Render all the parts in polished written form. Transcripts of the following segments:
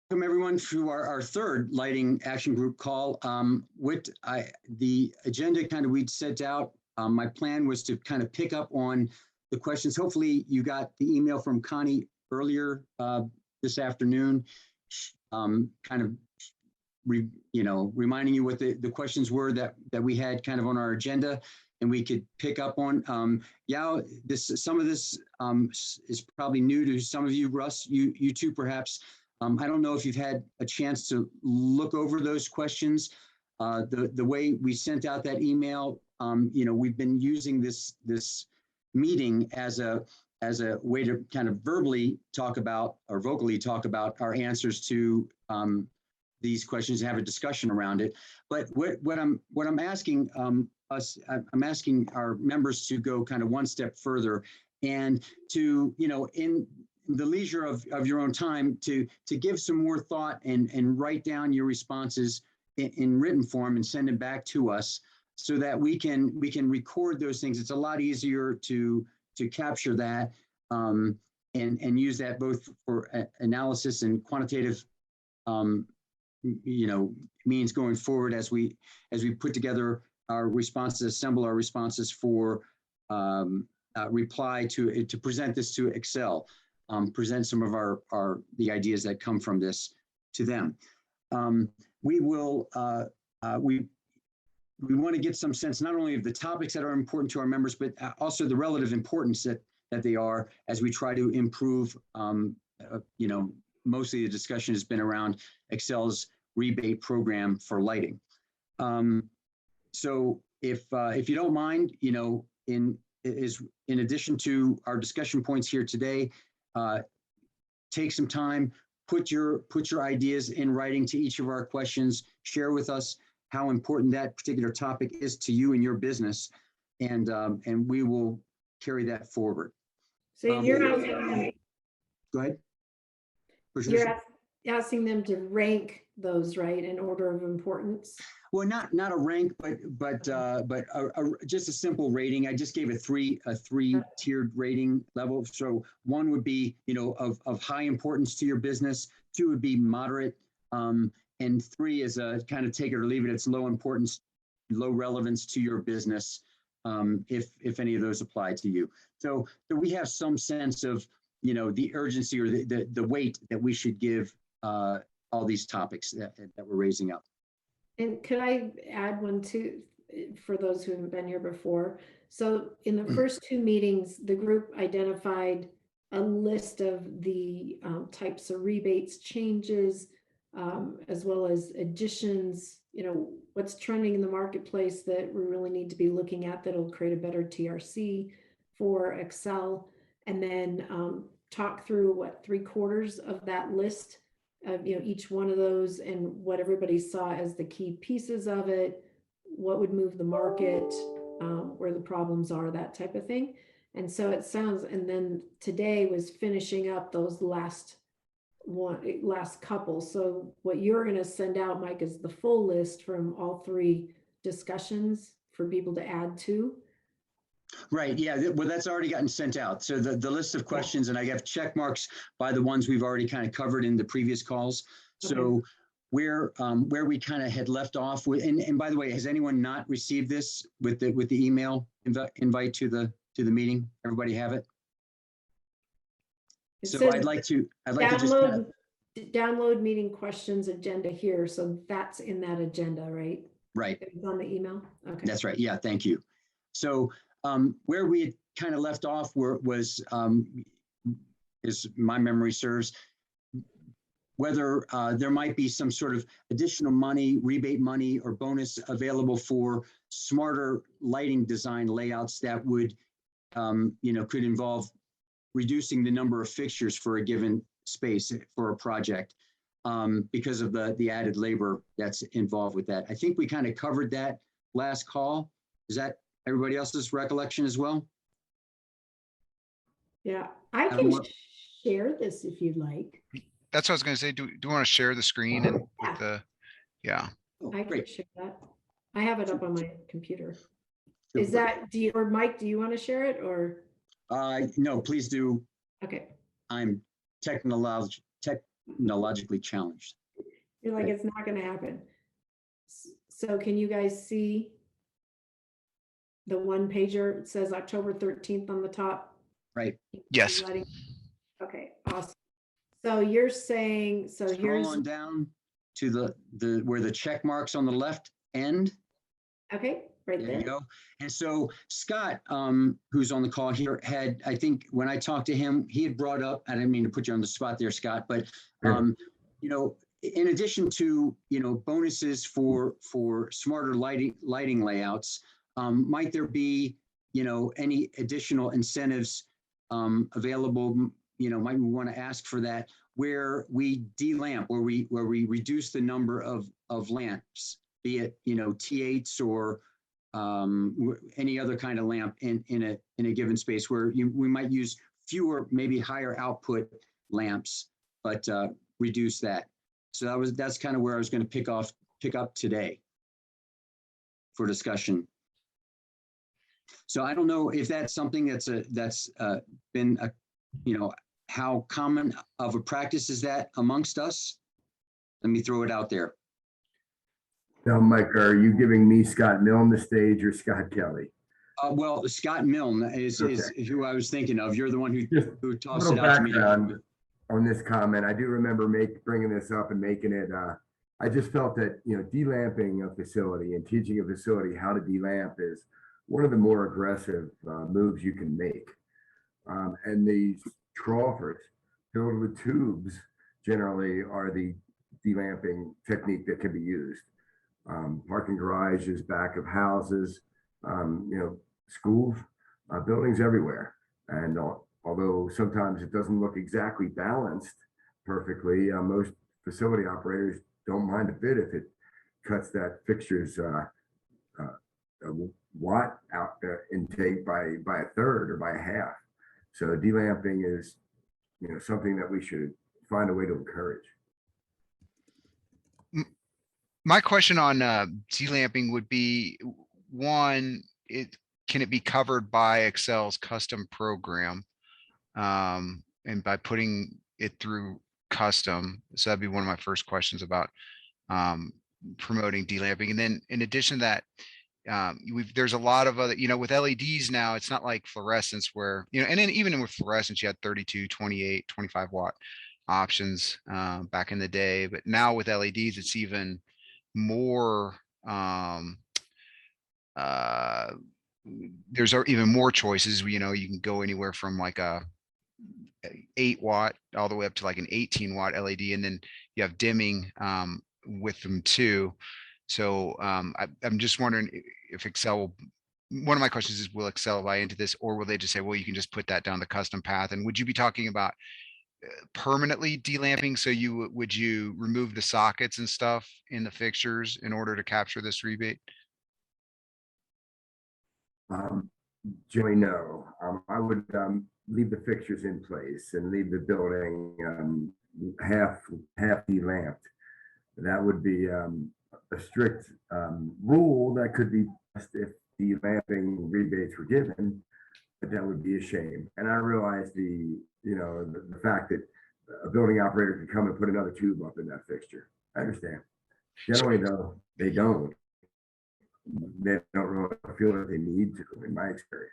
Welcome everyone to our third lighting action group call. The agenda kind of we'd sent out. My plan was to kind of pick up on the questions. Hopefully you got the email from Connie earlier this afternoon, kind of reminding you what the questions were that we had kind of on our agenda, and we could pick up on. Some of this is probably new to some of you, Russ, you too perhaps. I don't know if you've had a chance to look over those questions. The way we sent out that email, we've been using this meeting as a way to kind of verbally talk about or vocally talk about our answers to these questions and have a discussion around it. But what I'm asking I'm asking our members to go kind of one step further and to, in the leisure of your own time, to give some more thought and write down your responses in written form and send them back to us so that we can record those things. It's a lot easier to capture that and use that both for analysis and quantitative means going forward as we put together our responses, assemble our responses for reply to present this to Excel. Present some of the ideas that come from this to them. We want to get some sense not only of the topics that are important to our members, but also the relative importance that they are as we try to improve. Mostly the discussion has been around Excel's rebate program for lighting. So if you don't mind, in addition to our discussion points here today, take some time, put your ideas in writing to each of our questions, share with us how important that particular topic is to you and your business, and we will carry that forward. So you're asking them, go ahead. You're asking them to rank those, right, in order of importance? Well, not a rank, but just a simple rating. I just gave a three tiered rating level. So 1 would be of high importance to your business. 2 would be moderate, and 3 is a kind of take it or leave it. It's low importance, low relevance to your business, if any of those apply to you. So we have some sense of the urgency or the weight that we should give all these topics that we're raising up. And could I add one too, for those who haven't been here before? So in the first 2 meetings, the group identified a list of the types of rebates, changes, as well as additions, what's trending in the marketplace that we really need to be looking at that'll create a better TRC for Excel. And then talk through 3/4 of that list of each one of those and what everybody saw as the key pieces of it, what would move the market, where the problems are, that type of thing. And so it sounds, and then today was finishing up those last couple. So what you're going to send out, Mike, is the full list from all 3 discussions for people to add to. Right. Yeah. Well, that's already gotten sent out. So the list of questions, and I have check marks by the ones we've already kind of covered in the previous calls. Okay. So where we kind of had left off with, and by the way, has anyone not received this with the email invite to the meeting? Everybody have it? So I'd like to just download meeting questions agenda here. So that's in that agenda, right? Right. It's on the email. Okay. That's right. Yeah. Thank you. So where we had kind of left off was, as my memory serves, whether there might be some sort of additional money, rebate money, or bonus available for smarter lighting design layouts that would, could involve reducing the number of fixtures for a given space for a project because of the added labor that's involved with that. I think we kind of covered that last call. Is that everybody else's recollection as well? Yeah, I can share this if you'd like. That's what I was going to say. Do you want to share the screen and with the, yeah. Oh, I can great. share that. I have it up on my computer. Is that, or Mike, do you want to share it or? No, please do. Okay. I'm technologically technologically challenged. You're like, it's not gonna happen. So can you guys see the one pager? It says October 13th on the top. Right. Yes. Okay, awesome. So you're saying, so Scroll here's, on down to the where the check marks on the left end. okay, right There you there. go. And so Scott, who's on the call here, had, I think when I talked to him, he had brought up, I didn't mean to put you on the spot there, Scott, but you know, in addition to, you know, bonuses for smarter lighting layouts, might there be, you know, any additional incentives available? You know, might we want to ask for that, where we delamp, where we reduce the number of lamps, be it, you know, T8s or any other kind of lamp in a given space, where we might use fewer, maybe higher output lamps, but reduce that. So that's kind of where I was going to pick up today for discussion. So I don't know if that's something that's been a, you know, how common of a practice is that amongst us? Let me throw it out there. Now, Mike, are you giving me Scott Milne the stage or Scott Kelly? Well, Scott Milne is who I was thinking of. You're the one who tossed it Little out to me. background on this comment. I do remember bringing this up and making it. I just felt that, you know, delamping a facility and teaching a facility how to delamp is one of the more aggressive moves you can make. And these troughers filled with tubes generally are the delamping technique that can be used. Parking garages, back of houses, you know, schools, buildings everywhere. And although sometimes it doesn't look exactly balanced perfectly, most facility operators don't mind a bit if it cuts that fixture's watt out intake by a third or by a half. So delamping is, you know, something that we should find a way to encourage. My question on delamping would be, one, can it be covered by Excel's custom program? And by putting it through custom, so that'd be one of my first questions about promoting delamping. And then in addition to that, there's a lot of other, you know, with LEDs now, it's not like fluorescence where, you know, and then even with fluorescence, you had 32, 28, 25 watt options back in the day. But now with LEDs, it's even more, there's even more choices. You know, you can go anywhere from like a 8 watt all the way up to like an 18 watt LED, and then you have dimming with them too. So I'm just wondering if Excel, one of my questions is, will Excel buy into this, or will they just say, well, you can just put that down the custom path? And would you be talking about permanently delamping? So would you remove the sockets and stuff in the fixtures in order to capture this rebate? Generally, no. I would leave the fixtures in place and leave the building half delamped. That would be a strict rule that could be passed if delamping rebates were given, but that would be a shame. And I realize the fact that a building operator could come and put another tube up in that fixture. I understand. Generally, though, they don't. They don't really feel that they need to, in my experience.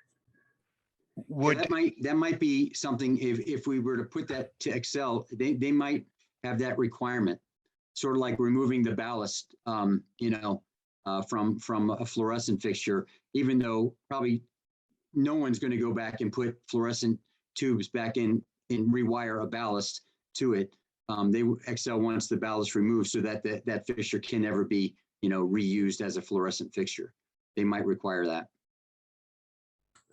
That might be something, if we were to put that to Excel, they might have that requirement, sort of like removing the ballast, you know, from a fluorescent fixture, even though probably no one's going to go back and put fluorescent tubes back in and rewire a ballast to it. Excel wants the ballast removed so that that fixture can never be, you know, reused as a fluorescent fixture. They might require that.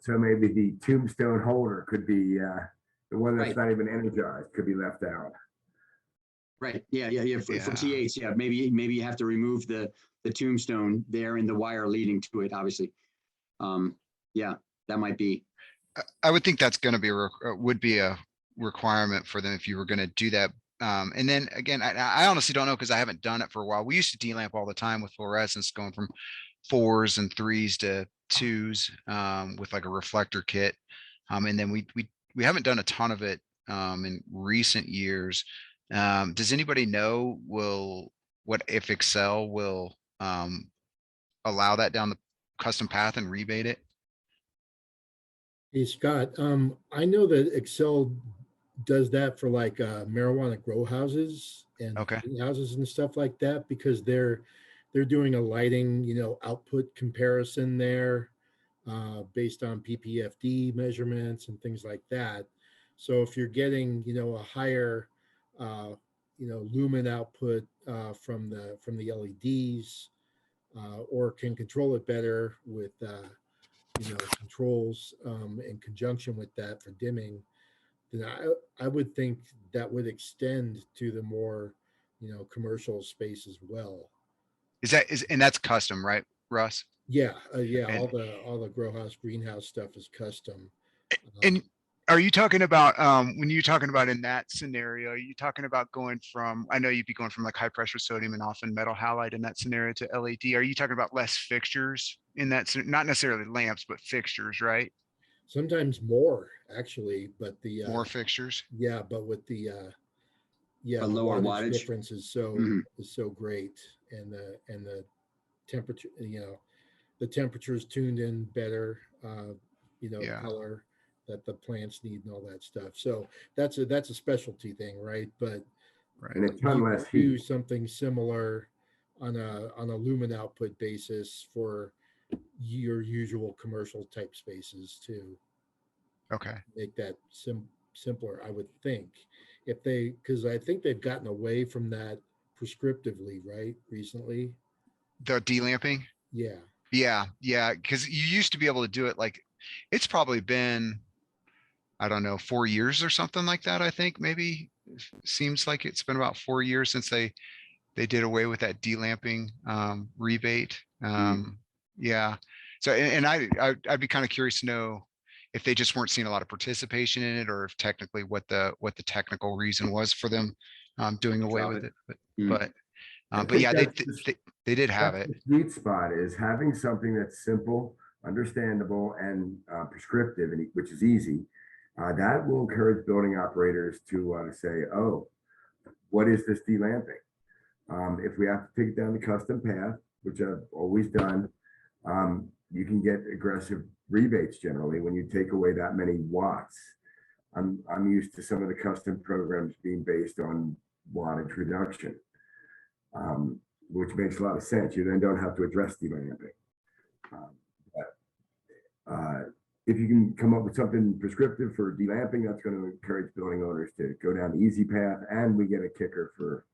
So maybe the tombstone holder could be the one that's Right. not even energized, could be left out. Right. Yeah. For T8s, yeah. Maybe you have to remove the tombstone there and the wire leading to it. Obviously, yeah, that might be. I would think that's going to be would be a requirement for them if you were going to do that. And then again, I honestly don't know, because I haven't done it for a while. We used to delamp all the time with fluorescence, going from 4s and 3s to 2s with like a reflector kit. And then we haven't done a ton of it in recent years. Does anybody know what if Excel will allow that down the custom path and rebate it? Hey, Scott, I know that Excel does that for like marijuana grow houses and Okay. greenhouses and stuff like that, because they're doing a lighting, output comparison there based on PPFD measurements and things like that. So if you're getting, a higher, lumen output from the LEDs, or can control it better with controls in conjunction with that for dimming, then I would think that would extend to the more, commercial space as well. And that's custom, right, Russ? Yeah, And all the grow house, greenhouse stuff is custom. and are you talking about when you're talking about in that scenario, are you talking about going from, I know you'd be going from like high pressure sodium and often metal halide in that scenario to LED. Are you talking about less fixtures in that, not necessarily lamps, but fixtures, right? Sometimes more actually, but the More fixtures. yeah, but with the A the lower wattage wattage. difference is Mhm. so great, and the temperature, the temperature is tuned in better, Yeah. color that the plants need and all that stuff. So that's a specialty thing, right? But And a Right. ton you less could do heat. something similar on a lumen output basis for your usual commercial type spaces too. Okay. Make that simpler, I would think. Because I think they've gotten away from that prescriptively, right? Recently. The delamping. Yeah. Yeah. Yeah. Cause you used to be able to do it like, it's probably been, I don't know, 4 years or something like that. I think maybe seems like it's been about 4 years since they did away with that delamping rebate. Yeah. So and I'd be kind of curious to know if they just weren't seeing a lot of participation in it, or if technically what the technical reason was for them doing away Drop with it. it. Mm. I But think yeah, that's the- they did have That's it. the sweet spot, is having something that's simple, understandable, and prescriptive, and which is easy. That will encourage building operators to say, "Oh, what is this delamping?" If we have to take it down the custom path, which I've always done, you can get aggressive rebates generally when you take away that many watts. I'm used to some of the custom programs being based on wattage reduction, which makes a lot of sense. You then don't have to address delamping. If you can come up with something prescriptive for delamping, that's going to encourage building owners to go down the easy path, and we get a kicker for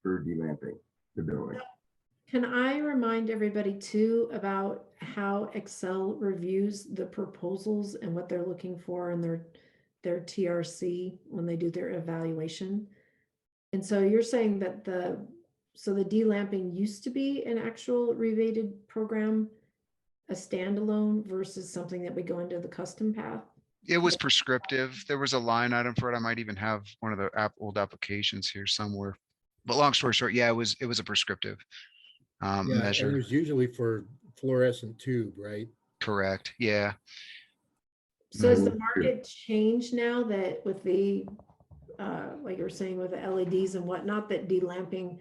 delamping the building. Can I remind everybody too about how Excel reviews the proposals and what they're looking for in their TRC when they do their evaluation? And so you're saying that the delamping used to be an actual rebated program, a standalone versus something that would go into the custom path? It was prescriptive. There was a line item for it. I might even have one of the old applications here somewhere. But long story short, yeah, it was a prescriptive Yeah, and it measure. was usually for fluorescent tube, right? Correct. Yeah. So has the market changed now that with the, like you're saying, with the LEDs and whatnot, that delamping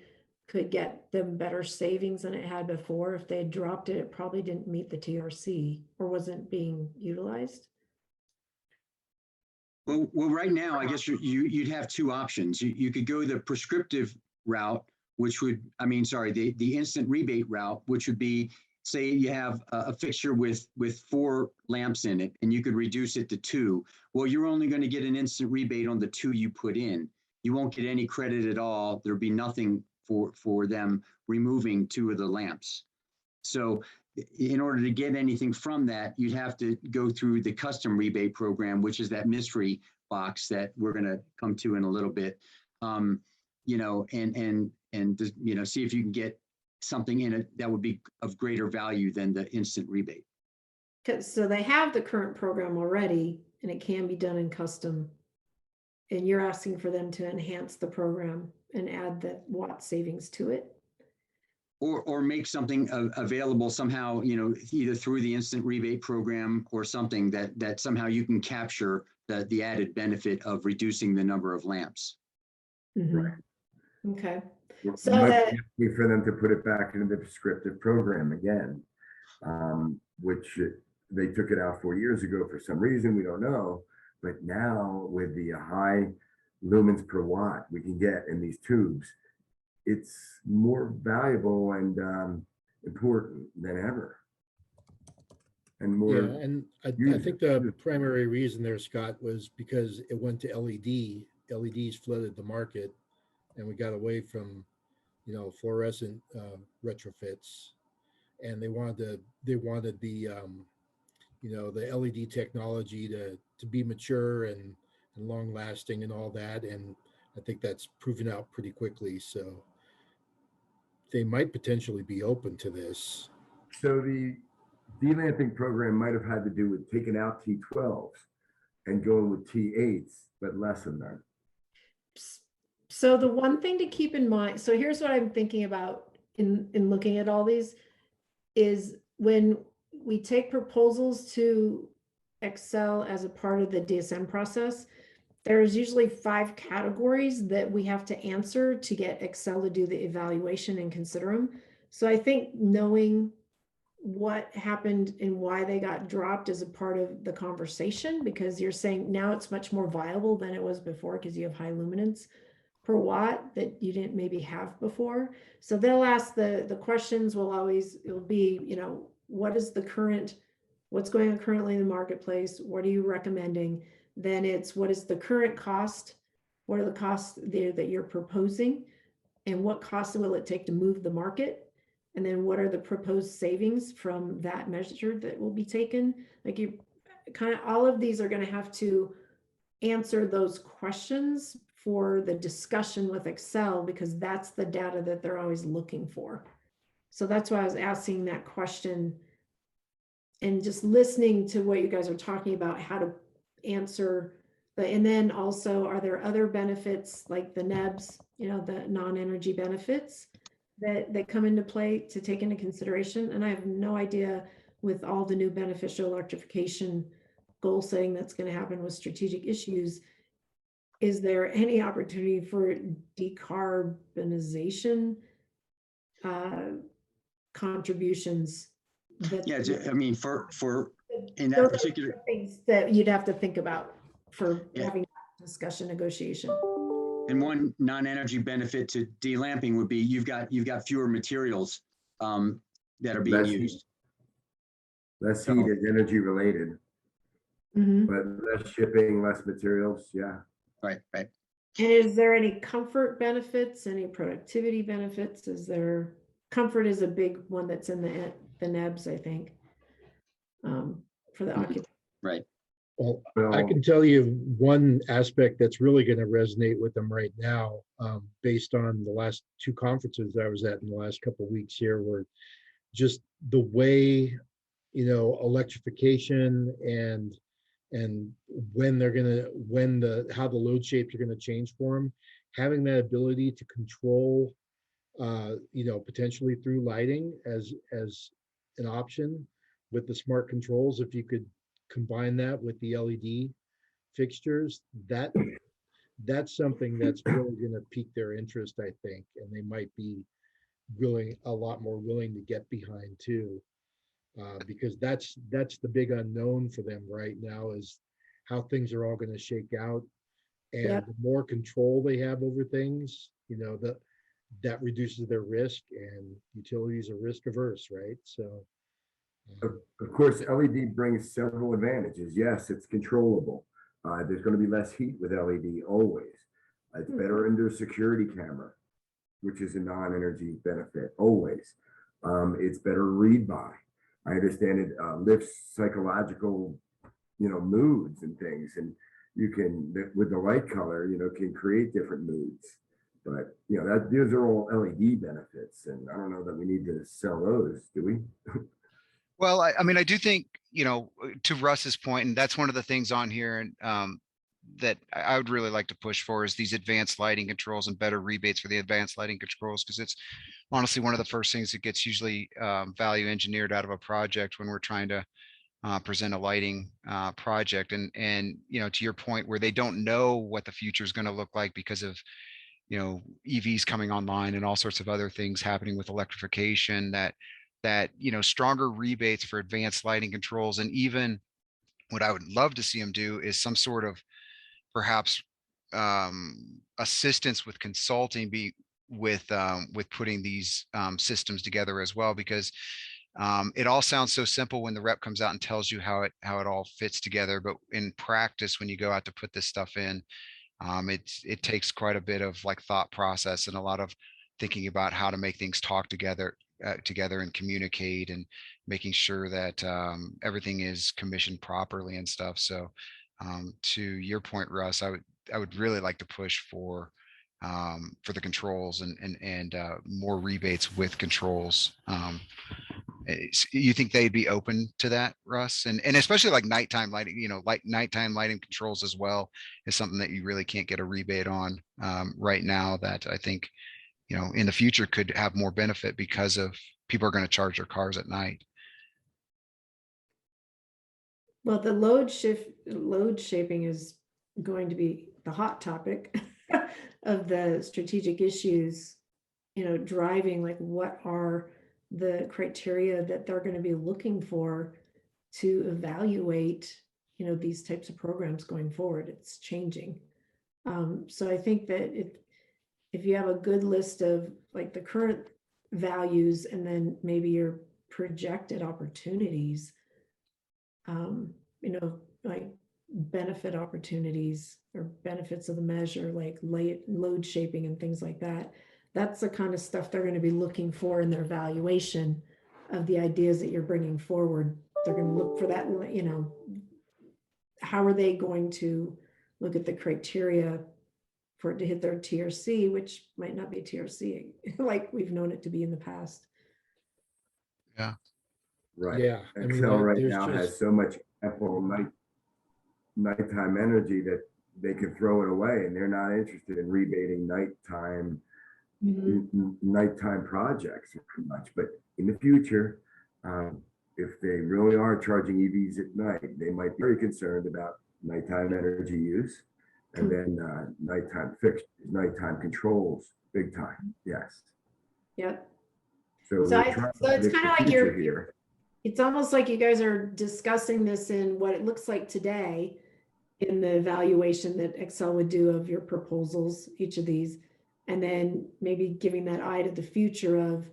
could get them better savings than it had before? If they had dropped it, it probably didn't meet the TRC or wasn't being utilized. Well, right now, I guess you'd have two options. You could go the prescriptive route, which would, the instant rebate route, which would be, say you have a fixture with 4 lamps in it, and you could reduce it to 2. Well, you're only going to get an instant rebate on the 2 you put in. You won't get any credit at all. There'll be nothing for them removing 2 of the lamps. So in order to get anything from that, you'd have to go through the custom rebate program, which is that mystery box that we're going to come to in a little bit. And see if you can get something in it that would be of greater value than the instant rebate. So they have the current program already, and it can be done in custom. And you're asking for them to enhance the program and add the watt savings to it? Or make something available somehow, either through the instant rebate program or something that somehow you can capture the added benefit of reducing the number of lamps. Mhm. Okay, It so might that, be for them to put it back into the prescriptive program again, which they took it out 4 years ago for some reason, we don't know. But now with the high lumens per watt we can get in these tubes, it's more valuable and important than ever. And Yeah, more and I user. think the primary reason there, Scott, was because it went to LED. LEDs flooded the market, and we got away from, fluorescent retrofits, and they wanted the the LED technology to be mature and long lasting and all that, and I think that's proven out pretty quickly. So they might potentially be open to this. So the delamping program might have had to do with taking out T12s and going with T8s, but less of them. so the one thing to keep in mind, so here's what I'm thinking about in looking at all these, is when we take proposals to Excel as a part of the DSM process, there's usually 5 categories that we have to answer to get Excel to do the evaluation and consider them. So I think knowing what happened and why they got dropped is a part of the conversation, because you're saying now it's much more viable than it was before because you have high luminance per watt that you didn't maybe have before. So they'll ask the questions will always, it'll be, what is the current, what's going on currently in the marketplace? What are you recommending? Then it's what is the current cost? What are the costs there that you're proposing? And what costs will it take to move the market? And then what are the proposed savings from that measure that will be taken? Like, you kind of, all of these are going to have to answer those questions for the discussion with Excel, because that's the data that they're always looking for. So that's why I was asking that question and just listening to what you guys are talking about, how to answer and then also, are there other benefits like the NEBs, the non-energy benefits that come into play to take into consideration? And I have no idea, with all the new beneficial electrification goal setting that's going to happen with strategic issues, is there any opportunity for decarbonization contributions? Yeah, I mean, for in that Those are particular, things that you'd have to think about for Yeah. having discussion negotiation. and one non-energy benefit to delamping would be you've got fewer materials that are being Less heat. used. Less So- heat is energy related, Mhm. but less shipping, less materials. Yeah. Right. And is there any comfort benefits, any productivity benefits? Is there, comfort is a big one that's in the NEBs, I think, for the occupant. Right. Well, Well, I can tell you one aspect that's really going to resonate with them right now, based on the last 2 conferences I was at in the last couple of weeks here, were just the way, electrification and when they're gonna, how the load shapes are gonna change for them, having that ability to control, potentially through lighting as an option with the smart controls. If you could combine that with the LED fixtures, that's something that's really going to pique their interest, I think, and they might be a lot more willing to get behind too, because that's the big unknown for them right now, is how things are all going to shake out. And Yep. the more control they have over things, that reduces their risk, and utilities are risk averse, right? So of course, LED brings several advantages. Yes, it's controllable. There's going to be less heat with LED always. It's better under security camera, which is a non-energy benefit always. It's better read by. I understand it lifts psychological, moods and things, and you can, with the light color, can create different moods. But those are all LED benefits, and I don't know that we need to sell those, do we? Well, I mean, I do think, to Russ's point, and that's one of the things on here, and that I would really like to push for, is these advanced lighting controls and better rebates for the advanced lighting controls, because it's honestly one of the first things that gets usually value engineered out of a project when we're trying to present a lighting project. And to your point, where they don't know what the future is going to look like because of you know, EVs coming online and all sorts of other things happening with electrification, that, you know, stronger rebates for advanced lighting controls. And even what I would love to see them do is some sort of perhaps assistance with consulting with putting these systems together as well, because it all sounds so simple when the rep comes out and tells you how it all fits together, but in practice, when you go out to put this stuff in, it takes quite a bit of like thought process and a lot of thinking about how to make things talk together and communicate, and making sure that everything is commissioned properly and stuff. So to your point, Russ, I would really like to push for the controls and more rebates with controls. You think they'd be open to that, Russ? And especially like nighttime lighting, you know, like nighttime lighting controls as well is something that you really can't get a rebate on right now, that I think, you know, in the future could have more benefit because of people are going to charge their cars at night. Well, the load shaping is going to be the hot topic of the strategic issues, you know, driving like what are the criteria that they're going to be looking for to evaluate, you know, these types of programs going forward. It's changing. So I think that if you have a good list of like the current values and then maybe your projected opportunities, you know, like benefit opportunities or benefits of the measure, like load shaping and things like that. That's the kind of stuff they're going to be looking for in their evaluation of the ideas that you're bringing forward. They're going to look for that, you know, how are they going to look at the criteria for it to hit their TRC, which might not be TRC like we've known it to be in the past. Yeah. Right. Yeah, I mean, Excel right there's now just- has so much ample nighttime energy that they can throw it away, and they're not interested in rebating nighttime projects pretty much. But in the future, if they really are charging EVs at night, they might be very concerned about nighttime energy use, and then nighttime fixtures, nighttime controls, big time. Yes. Yep. So So it's kind of like here. It's almost like you guys are discussing this in what it looks like today in the evaluation that Excel would do of your proposals, each of these, and then maybe giving that eye to the future of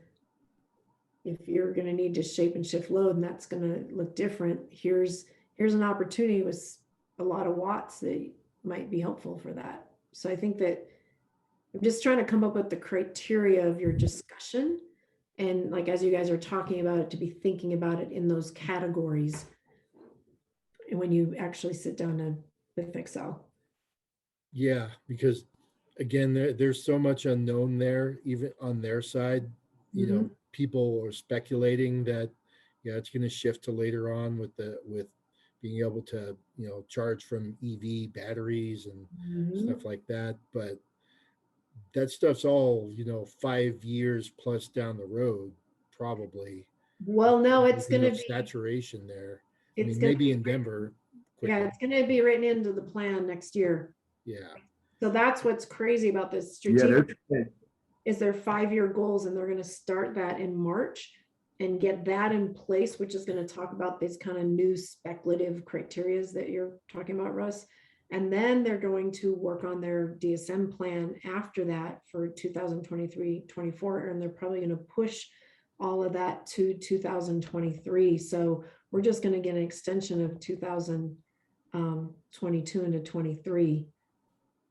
if you're going to need to shape and shift load and that's going to look different, here's an opportunity with a lot of watts that might be helpful for that. So I think that I'm just trying to come up with the criteria of your discussion. And like, as you guys are talking about it, to be thinking about it in those categories. And when you actually sit down with Excel. Yeah, because again, there's so much unknown there, even on their side. You know, people are speculating that, yeah, it's going to shift to later on with being able to, you know, charge from EV batteries and stuff like that. But that stuff's all, you know, 5 years plus down the road, probably. Well, no, it's going to be saturation there. I it's mean, gonna maybe be in Denver. Yeah, it's going to be written into the plan next year. Yeah. So that's what's crazy about this strategic is their 5-year goals, and they're going to start that in March and get that in place, which is going to talk about these kind of new speculative criterias that you're talking about, Russ. And then they're going to work on their DSM plan after that for 2023-24, and they're probably going to push all of that to 2023. So we're just going to get an extension of 2022 into 23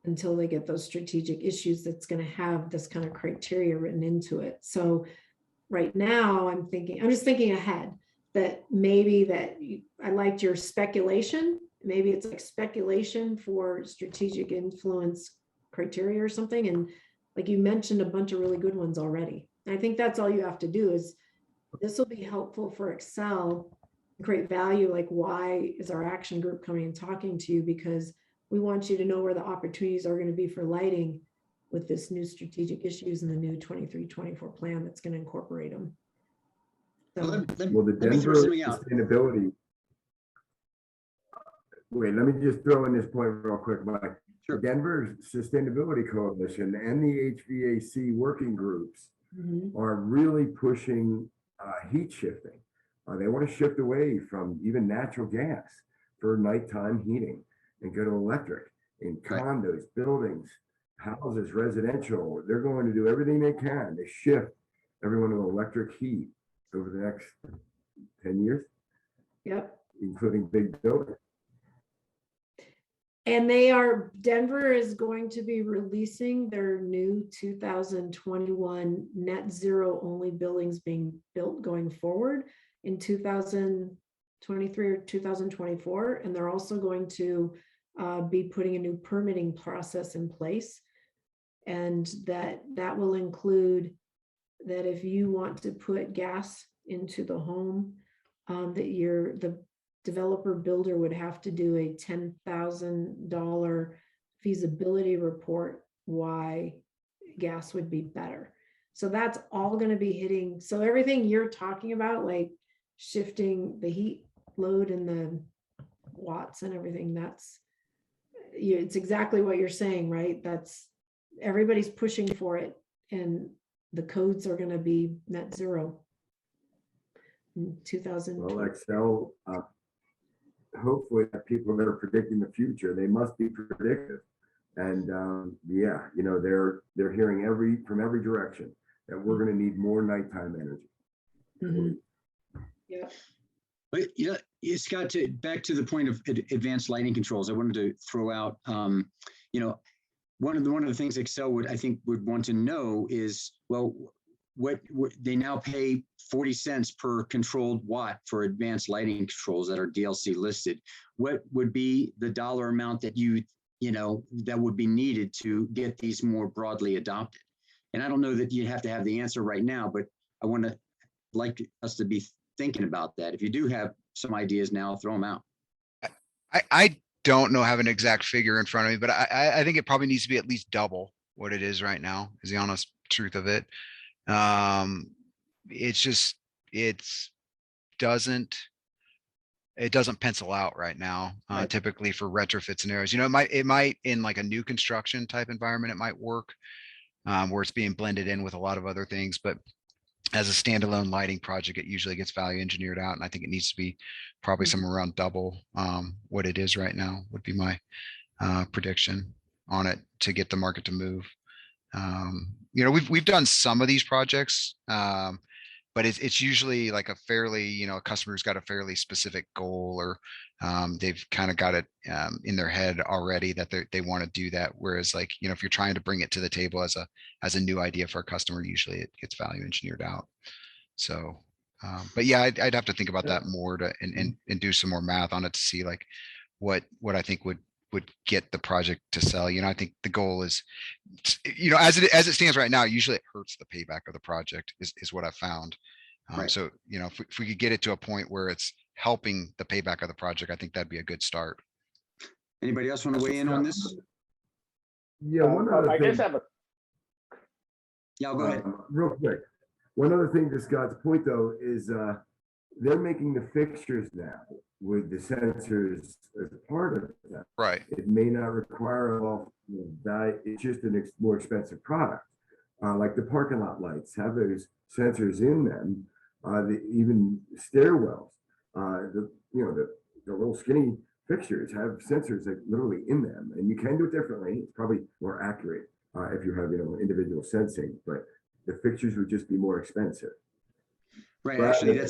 until they get those strategic issues that's going to have this kind of criteria written into it. So right now I'm just thinking ahead that maybe I liked your speculation. Maybe it's like speculation for strategic influence criteria or something. And like you mentioned a bunch of really good ones already. I think that's all you have to do is this will be helpful for Excel, create value. Like, why is our action group coming and talking to you? Because we want you to know where the opportunities are going to be for lighting with this new strategic issues and the new 23-24 plan that's going to incorporate them. So, Well, the Denver sustainability. Wait, let me just throw in this point real quick, Mike. Sure. Denver Sustainability Coalition and the HVAC working groups Mhm. are really pushing heat shifting. They want to shift away from even natural gas for nighttime heating and go to electric in Right. condos, buildings, houses, residential. They're going to do everything they can to shift everyone to electric heat over the next 10 years, Yep. including big buildings. And Denver is going to be releasing their new 2021 net zero only buildings being built going forward in 2023 or 2024. And they're also going to be putting a new permitting process in place. And that will include that if you want to put gas into the home, that the developer builder would have to do a $10,000 feasibility report why gas would be better. So that's all going to be hitting. So everything you're talking about, like shifting the heat load and the watts and everything, it's exactly what you're saying, right? Everybody's pushing for it, and the codes are going to be net zero in 2020. Well, Excel, hopefully people that are predicting the future, they must be predictive. And yeah, they're hearing from every direction that we're going to need more nighttime energy. Mhm. Yeah. But yeah, Scott, back to the point of advanced lighting controls, I wanted to throw out, one of the things Excel would want to know is, well, what they now pay 40 cents per controlled watt for advanced lighting controls that are DLC listed. What would be the dollar amount that that would be needed to get these more broadly adopted? And I don't know that you have to have the answer right now, but I like us to be thinking about that. If you do have some ideas now, throw them out. I don't know, have an exact figure in front of me, but I think it probably needs to be at least double what it is right now, is the honest truth of it. It doesn't pencil out right now. Right. Typically for retrofit scenarios, it might in like a new construction type environment, it might work, where it's being blended in with a lot of other things, but as a standalone lighting project, it usually gets value engineered out. And I think it needs to be probably somewhere around double what it is right now, would be my prediction on it, to get the market to move. We've done some of these projects, but it's usually like a fairly, a customer's got a fairly specific goal, or they've kind of got it in their head already that they want to do that. Whereas like, if you're trying to bring it to the table as a new idea for a customer, usually it gets value engineered out. So, but yeah, I'd have to think about that more and do some more math on it to see like what I think would get the project to sell. I think the goal is, as it stands right now, usually it hurts the payback of the project is what I found. Right. So, if we could get it to a point where it's helping the payback of the project, I think that'd be a good start. Anybody else want to weigh in on this? Yeah, one other I thing. guess I have a Yeah, go ahead. Real quick. One other thing to Scott's point, though, is they're making the fixtures now with the sensors as part of that. Right. It may not require all that. It's just a more expensive product. Like the parking lot lights have those sensors in them. Even stairwells, the little skinny fixtures have sensors that literally in them, and you can do it differently. It's probably more accurate if you have individual sensing, but the fixtures would just be more expensive. Right. But Actually,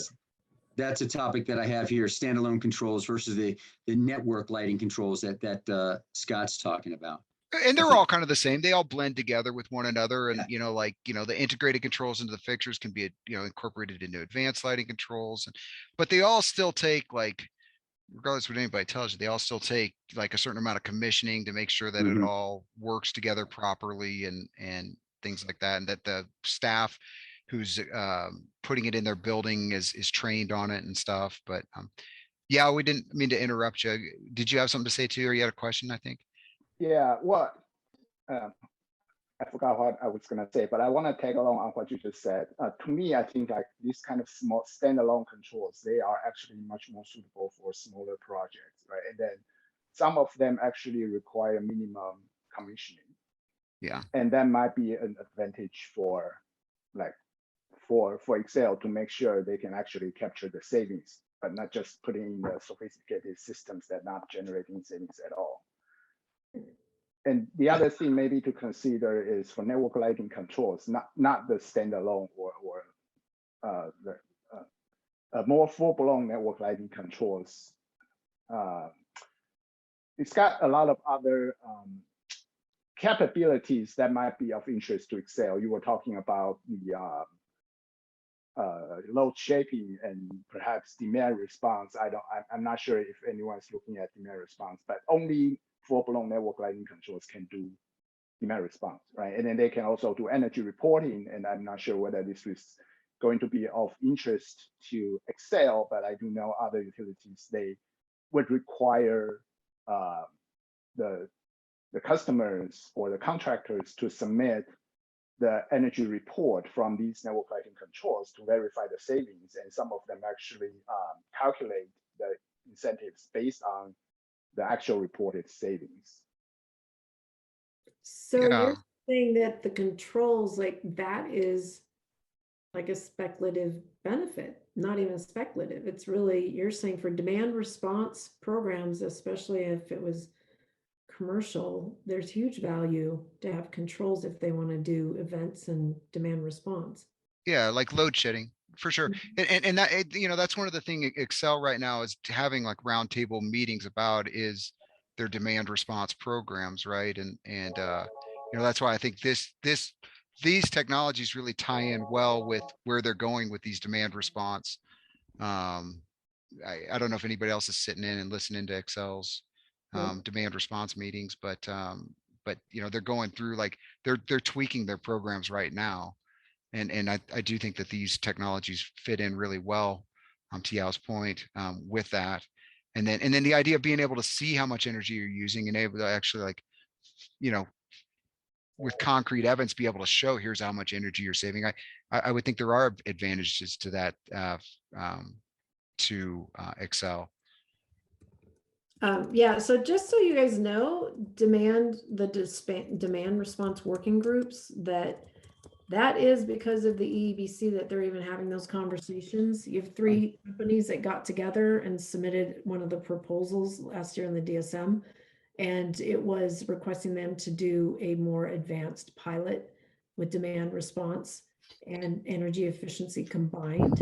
that's a topic that I have here: standalone controls versus the network lighting controls that Scott's talking about. And they're all kind of the same. They all blend together with one another. And, Yeah. the integrated controls into the fixtures can be, incorporated into advanced lighting controls. But they all still take, like, regardless of what anybody tells you, they all still take like a certain amount of commissioning to make sure that it all works together properly and things like that. And that the staff who's putting it in their building is trained on it and stuff. But yeah, we didn't mean to interrupt you. Did you have something to say too, or you had a question, I think? Yeah, well, I forgot what I was gonna say, but I want to tag along on what you just said. To me, I think like these kind of small standalone controls, they are actually much more suitable for smaller projects, right? And then some of them actually require minimum commissioning. Yeah. And that might be an advantage for like for Excel to make sure they can actually capture the savings, but not just putting in the sophisticated systems that not generating savings at all. And the other thing maybe to consider is for network lighting controls, not the standalone or more full-blown network lighting controls. It's got a lot of other capabilities that might be of interest to Excel. You were talking about the load shaping and perhaps demand response. I'm not sure if anyone's looking at demand response, but only full-blown network lighting controls can do demand response, right? And then they can also do energy reporting. And I'm not sure whether this is going to be of interest to Excel, but I do know other utilities, they would require the customers or the contractors to submit the energy report from these network lighting controls to verify the savings. And some of them actually calculate the incentives based on the actual reported savings. So Yeah. you're saying that the controls, like that is like a speculative benefit, not even speculative. It's really, you're saying for demand response programs, especially if it was commercial, there's huge value to have controls if they want to do events and demand response. Yeah, like load shedding for sure. And that, that's one of the things Excel right now is having like roundtable meetings about is their demand response programs, right? And that's why I think these technologies really tie in well with where they're going with these demand response. I don't know if anybody else is sitting in and listening to Excel's demand response meetings, but they're going through like they're tweaking their programs right now. And I do think that these technologies fit in really well, to Yao's point, with that. And then the idea of being able to see how much energy you're using and able to actually like, with concrete evidence, be able to show here's how much energy you're saving. I would think there are advantages to that to Excel. Yeah, so just so you guys know, demand response working groups, that is because of the EEBC that they're even having those conversations. You have 3 companies that got together and submitted one of the proposals last year in the DSM, and it was requesting them to do a more advanced pilot with demand response and energy efficiency combined.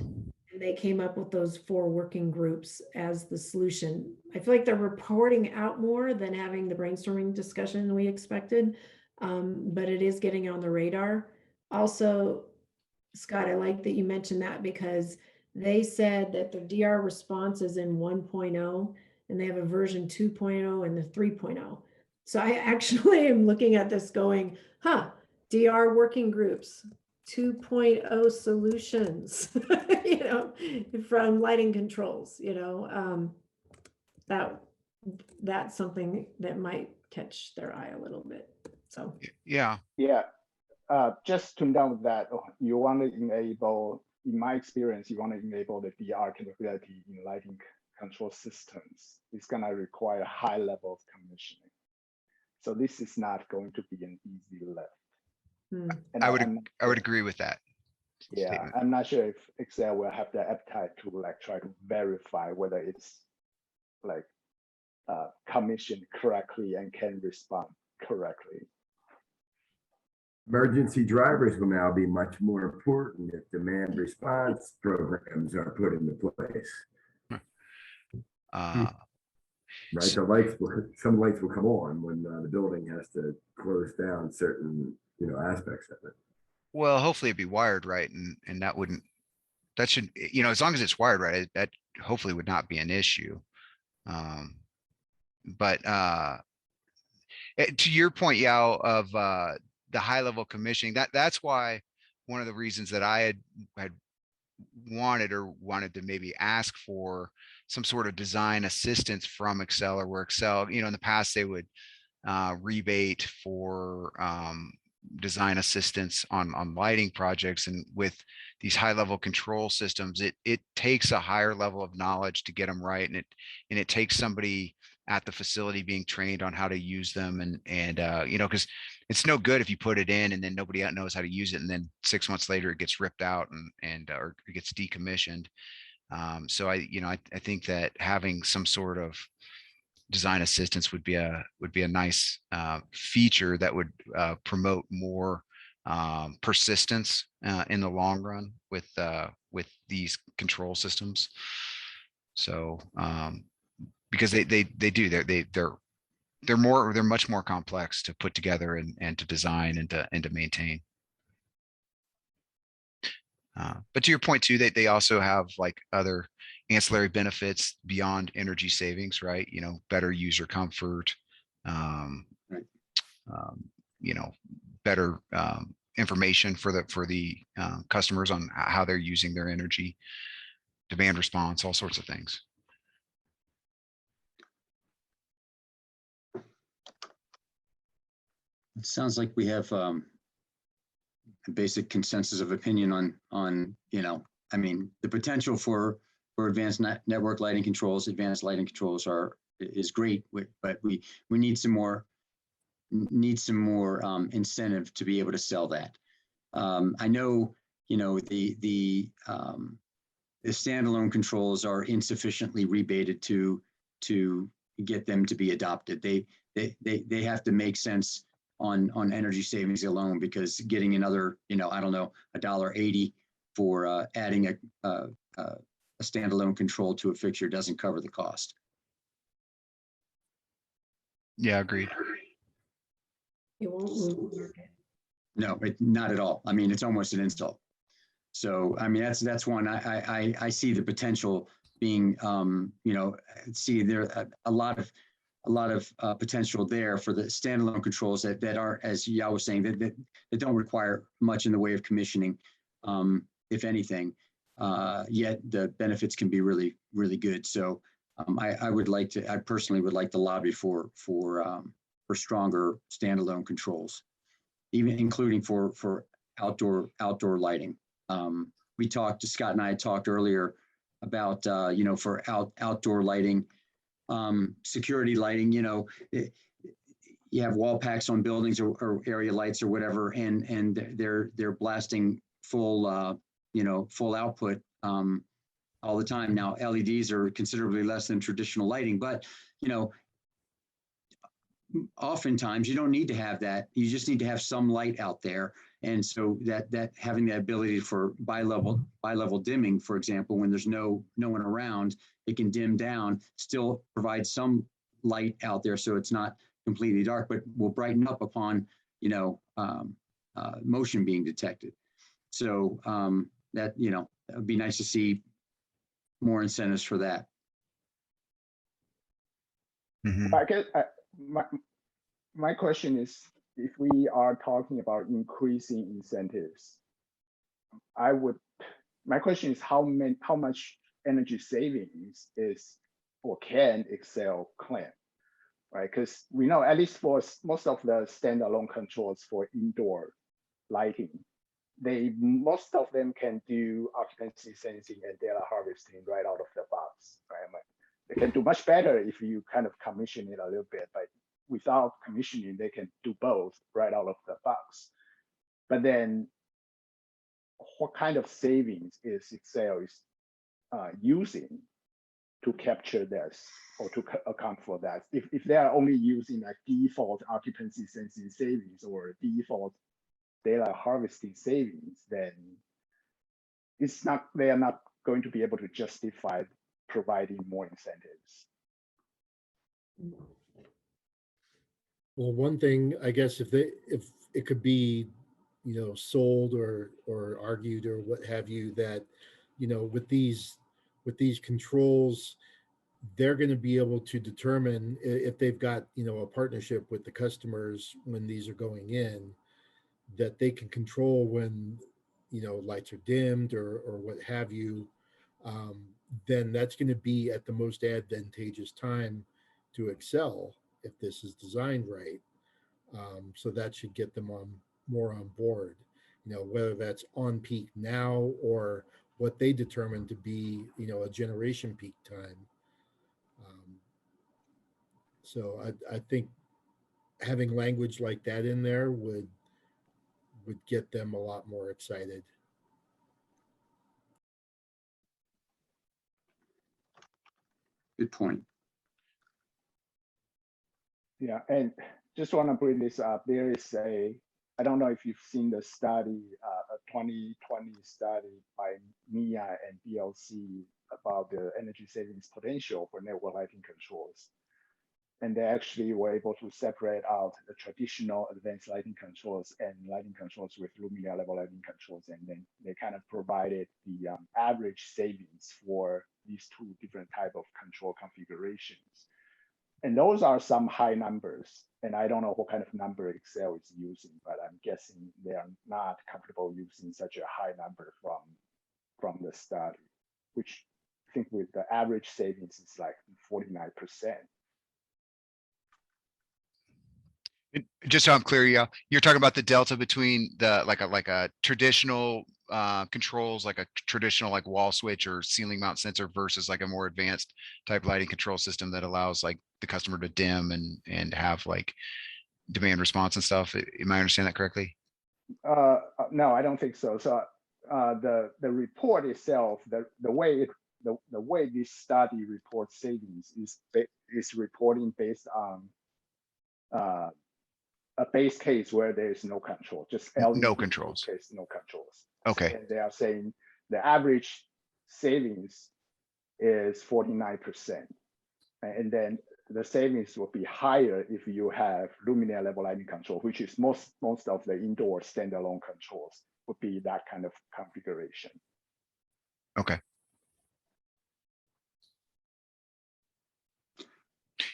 And they came up with those 4 working groups as the solution. I feel like they're reporting out more than having the brainstorming discussion we expected, but it is getting on the radar. Also, Scott, I like that you mentioned that because they said that the DR response is in 1.0 and they have a version 2.0 and the 3.0. So I actually am looking at this going, DR working groups, 2.0 solutions, from lighting controls, that's something that might catch their eye a little bit. So yeah. Just to note that you want to enable, in my experience, you want to enable the DR capability in lighting control systems. It's going to require high level of commissioning. So this is not going to be an easy lift. And I would agree with that. Yeah, statement. I'm not sure if Excel will have the appetite to like try to verify whether it's like commissioned correctly and can respond correctly. Emergency drivers will now be much more important if demand response programs are put into place. Right, some lights will come on when the building has to close down certain aspects of it. Well, hopefully it'd be wired right, and that should, as long as it's wired right, that hopefully would not be an issue. But to your point, Yao, of the high level commissioning, that's why one of the reasons that I had wanted to maybe ask for some sort of design assistance from Excel, or where Excel, in the past they would rebate for design assistance on lighting projects, and with these high level control systems, it takes a higher level of knowledge to get them right, and it takes somebody at the facility being trained on how to use them, and you know, because it's no good if you put it in and then nobody out knows how to use it, and then 6 months later it gets ripped out and or it gets decommissioned. So I think that having some sort of design assistance would be a nice feature that would promote more persistence in the long run with these control systems. So because they do, they're much more complex to put together and to design and to maintain. But to your point too, they also have like other ancillary benefits beyond energy savings, right? You know, better user comfort, Right. you know, better information for the customers on how they're using their energy, demand response, all sorts of things. It sounds like we have a basic consensus of opinion on I mean, the potential for advanced network lighting controls, advanced lighting controls is great, but we need some more incentive to be able to sell that. I know the standalone controls are insufficiently rebated to get them to be adopted. They have to make sense on energy savings alone, because getting another, I don't know, $1.80 for adding a standalone control to a fixture doesn't cover the cost. Yeah, agreed. It won't move the market. No, not at all. I mean, it's almost an insult. So, I mean, that's one I see the potential being, see there a lot of potential there for the standalone controls that aren't, as Yao was saying, that don't require much in the way of commissioning, if anything. Yet the benefits can be really, really good. So I personally would like to lobby for stronger standalone controls, even including for outdoor lighting. Scott and I talked earlier about, for outdoor lighting, security lighting, you have wall packs on buildings or area lights or whatever, and they're blasting full, full output all the time. Now, LEDs are considerably less than traditional lighting, but, oftentimes you don't need to have that. You just need to have some light out there. And so that having the ability for bi-level dimming, for example, when there's no one around, it can dim down, still provide some light out there, so it's not completely dark, but will brighten up upon motion being detected. So that it would be nice to see more incentives for that. Mm-hmm. I guess my question is, if we are talking about increasing incentives, my question is how much energy savings is or can Excel claim, right? Because we know, at least for most of the standalone controls for indoor lighting, most of them can do occupancy sensing and data harvesting right out of the box, right? They can do much better if you kind of commission it a little bit, but without commissioning, they can do both right out of the box. But then what kind of savings is Excel using to capture this or to account for that? If they are only using like default occupancy sensing savings or default data harvesting savings, then they are not going to be able to justify providing more incentives. Well, one thing, I guess, if it could be, sold or argued or what have you, that, with these controls, they're going to be able to determine if they've got, a partnership with the customers when these are going in, that they can control when, lights are dimmed or what have you. Then that's going to be at the most advantageous time to Excel if this is designed right. So that should get them more on board, whether that's on peak now or what they determine to be, a generation peak time. So I think having language like that in there would get them a lot more excited. Good point. Yeah, and just want to bring this up. There is I don't know if you've seen the study, a 2020 study by MIA and BLC about the energy savings potential for network lighting controls. And they actually were able to separate out the traditional advanced lighting controls and lighting controls with luminaire level lighting controls. And then they kind of provided the average savings for these two different type of control configurations. And those are some high numbers. And I don't know what kind of number Excel is using, but I'm guessing they are not comfortable using such a high number from the study, which I think with the average savings is like 49%. Just so I'm clear, yeah, you're talking about the delta between the like a traditional controls, like a traditional like wall switch or ceiling mount sensor versus like a more advanced type lighting control system that allows like the customer to dim and have like demand response and stuff. Am I understand that correctly? No, I don't think so. So the report itself, the way this study reports savings is reporting based on a base case where there is no control, just LED No controls. Case, no controls. Okay. And they are saying the average savings is 49%. And then the savings will be higher if you have luminaire level lighting control, which is most of the indoor standalone controls would be that kind of configuration. Okay.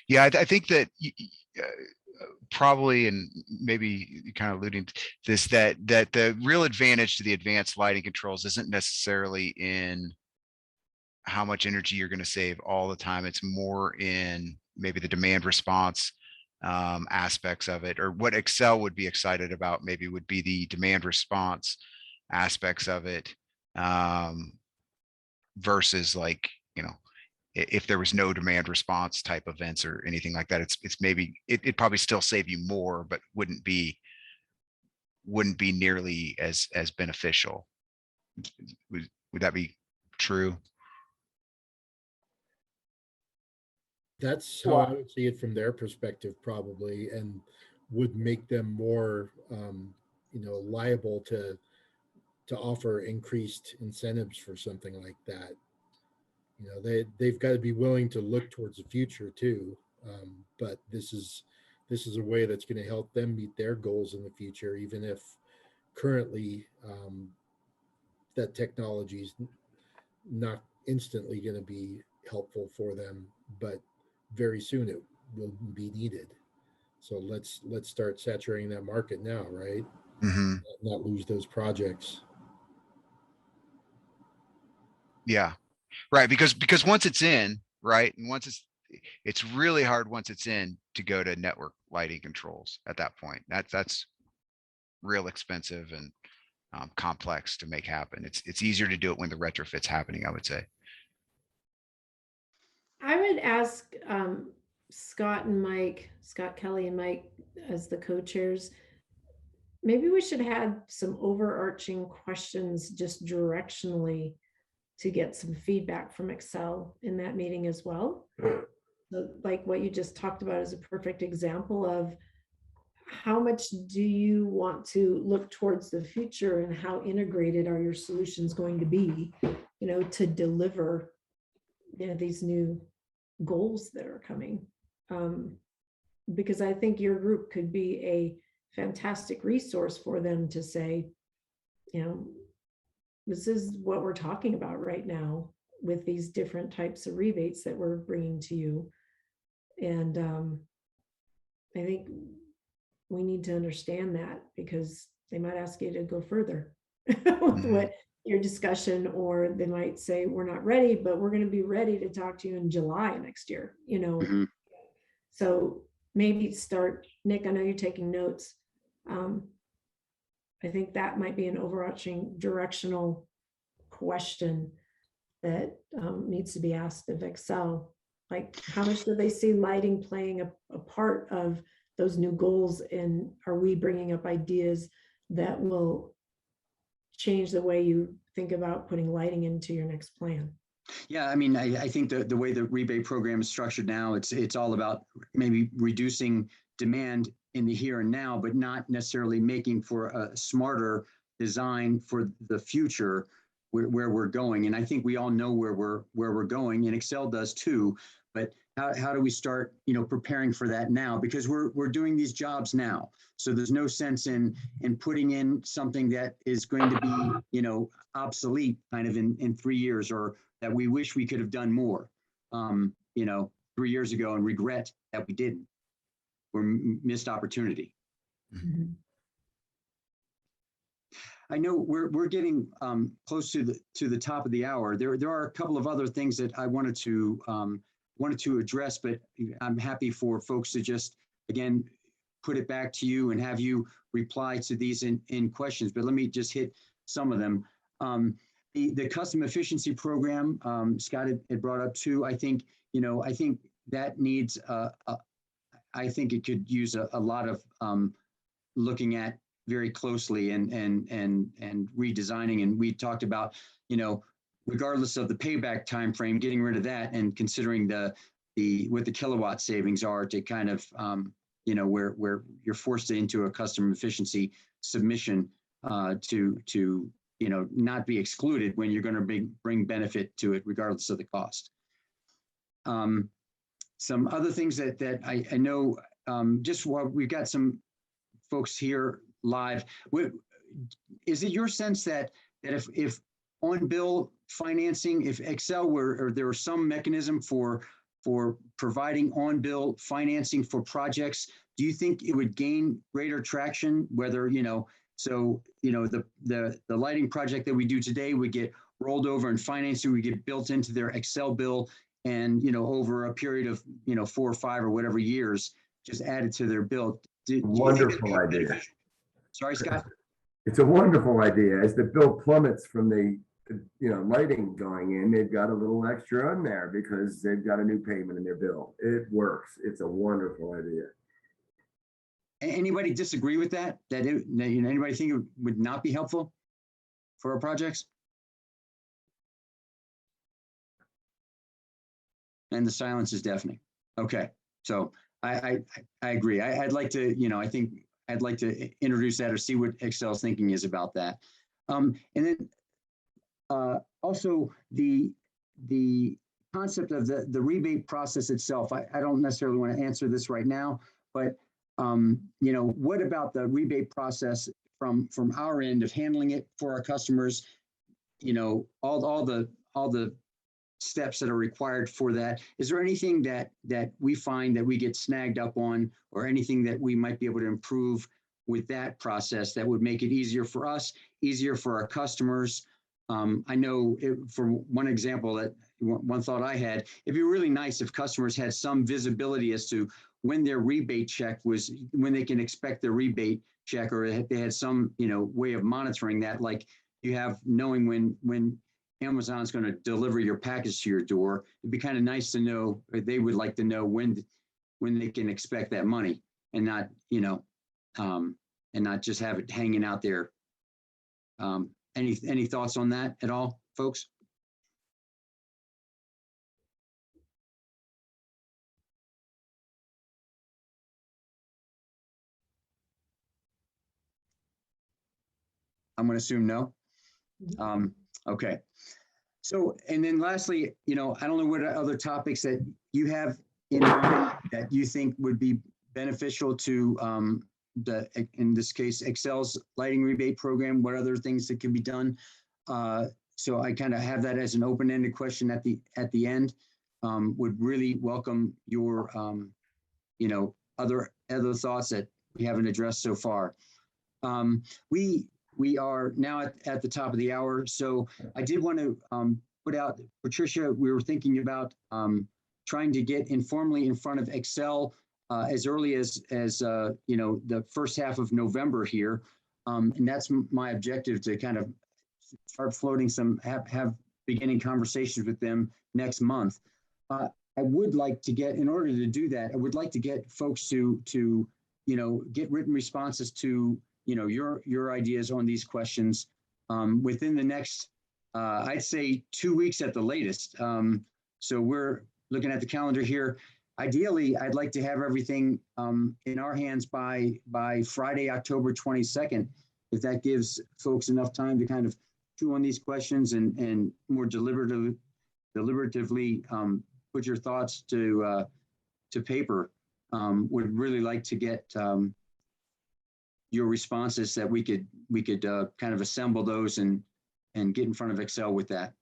Yeah, I think that probably, and maybe kind of alluding to this, that the real advantage to the advanced lighting controls isn't necessarily in how much energy you're going to save all the time. It's more in maybe the demand response aspects of it, or what Excel would be excited about maybe would be the demand response aspects of it versus like, you know, if there was no demand response type events or anything like that, it's maybe it'd probably still save you more, but wouldn't be nearly as beneficial. Would that be true? That's how I would see it from their perspective, probably, and would make them more, liable to offer increased incentives for something like that. You know, they've got to be willing to look towards the future too. But this is a way that's going to help them meet their goals in the future, even if currently that technology is not instantly going to be helpful for them, but very soon it will be needed. So let's start saturating that market now, right? Mm-hmm. Not lose those projects. Yeah, right. Because once it's in, right, and once it's really hard once it's in to go to network lighting controls at that point. That's real expensive and complex to make happen. It's easier to do it when the retrofit's happening, I would say. I would ask Scott Kelly and Mike as the co-chairs, maybe we should have some overarching questions just directionally to get some feedback from Excel in that meeting as well. So, like what you just talked about is a perfect example of how much do you want to look towards the future and how integrated are your solutions going to be, to deliver, these new goals that are coming. Because I think your group could be a fantastic resource for them to say, this is what we're talking about right now with these different types of rebates that we're bringing to you. And I think we need to understand that, because they might ask you to go further with what your discussion, or they might say, we're not ready, but we're going to be ready to talk to you in July next year, So maybe start, Nick, I know you're taking notes. I think that might be an overarching directional question that needs to be asked of Excel Like, how much do they see lighting playing a part of those new goals? And are we bringing up ideas that will change the way you think about putting lighting into your next plan? Yeah, I mean, I think the way the rebate program is structured now, it's all about maybe reducing demand in the here and now, but not necessarily making for a smarter design for the future where we're going. And I think we all know where we're going, and Excel does too. But how do we start, preparing for that now? Because we're doing these jobs now. So there's no sense in putting in something that is going to be, obsolete kind of in 3 years, or that we wish we could have done more, 3 years ago, and regret that we didn't. Or missed opportunity. Mhm. I know we're getting close to the top of the hour. There are a couple of other things that I wanted to address, but I'm happy for folks to just again put it back to you and have you reply to these in questions. But let me just hit some of them. The custom efficiency program, Scott had brought up too. I think that needs I think it could use a lot of looking at very closely and redesigning. And we talked about, regardless of the payback time frame, getting rid of that and considering what the kilowatt savings are to kind of where you're forced into a custom efficiency submission to not be excluded when you're going to bring benefit to it regardless of the cost. Some other things that I know, just while we've got some folks here live, is it your sense that if on-bill financing, if Excel or there was some mechanism for providing on-bill financing for projects, do you think it would gain greater traction? Whether the lighting project that we do today would get rolled over and financing would get built into their Excel bill, and over a period of 4 or 5 or whatever years, just added to their bill. Wonderful idea. Sorry, Scott. It's a wonderful idea. As the bill plummets from the lighting going in, they've got a little extra on there because they've got a new payment in their bill. It works. It's a wonderful idea. Anybody disagree with that? Anybody think it would not be helpful for our projects? And the silence is deafening. Okay, so I agree. I'd like to, I think I'd like to introduce that or see what Excel's thinking is about that. And then also the concept of the rebate process itself. I don't necessarily want to answer this right now, but what about the rebate process from our end of handling it for our customers? All the steps that are required for that. Is there anything that we find that we get snagged up on, or anything that we might be able to improve with that process that would make it easier for us, easier for our customers? I know for one example, that one thought I had, it'd be really nice if customers had some visibility as to when their rebate check was, when they can expect their rebate check, or they had some way of monitoring that, like you have knowing when Amazon's going to deliver your package to your door. It'd be kind of nice to know, or they would like to know when they can expect that money, and not just have it hanging out there. Any thoughts on that at all, folks? I'm going to assume no. Okay. So, and then lastly, I don't know what other topics that you have in mind that you think would be beneficial to in this case, Excel's lighting rebate program. What other things that can be done? So I kind of have that as an open-ended question at the end. Would really welcome your other thoughts that we haven't addressed so far. We are now at the top of the hour, so I did want to put out, Patricia, we were thinking about trying to get informally in front of Excel as early as the first half of November here, and that's my objective, to kind of start floating have beginning conversations with them next month. I would like to get, in order to do that, I would like to get folks to get written responses to, your ideas on these questions within the next, I'd say 2 weeks at the latest. So we're looking at the calendar here. Ideally, I'd like to have everything in our hands by Friday, October 22nd, if that gives folks enough time to kind of chew on these questions and more deliberatively put your thoughts to paper. Would really like to get your responses that we could kind of assemble those and get in front of Excel with that.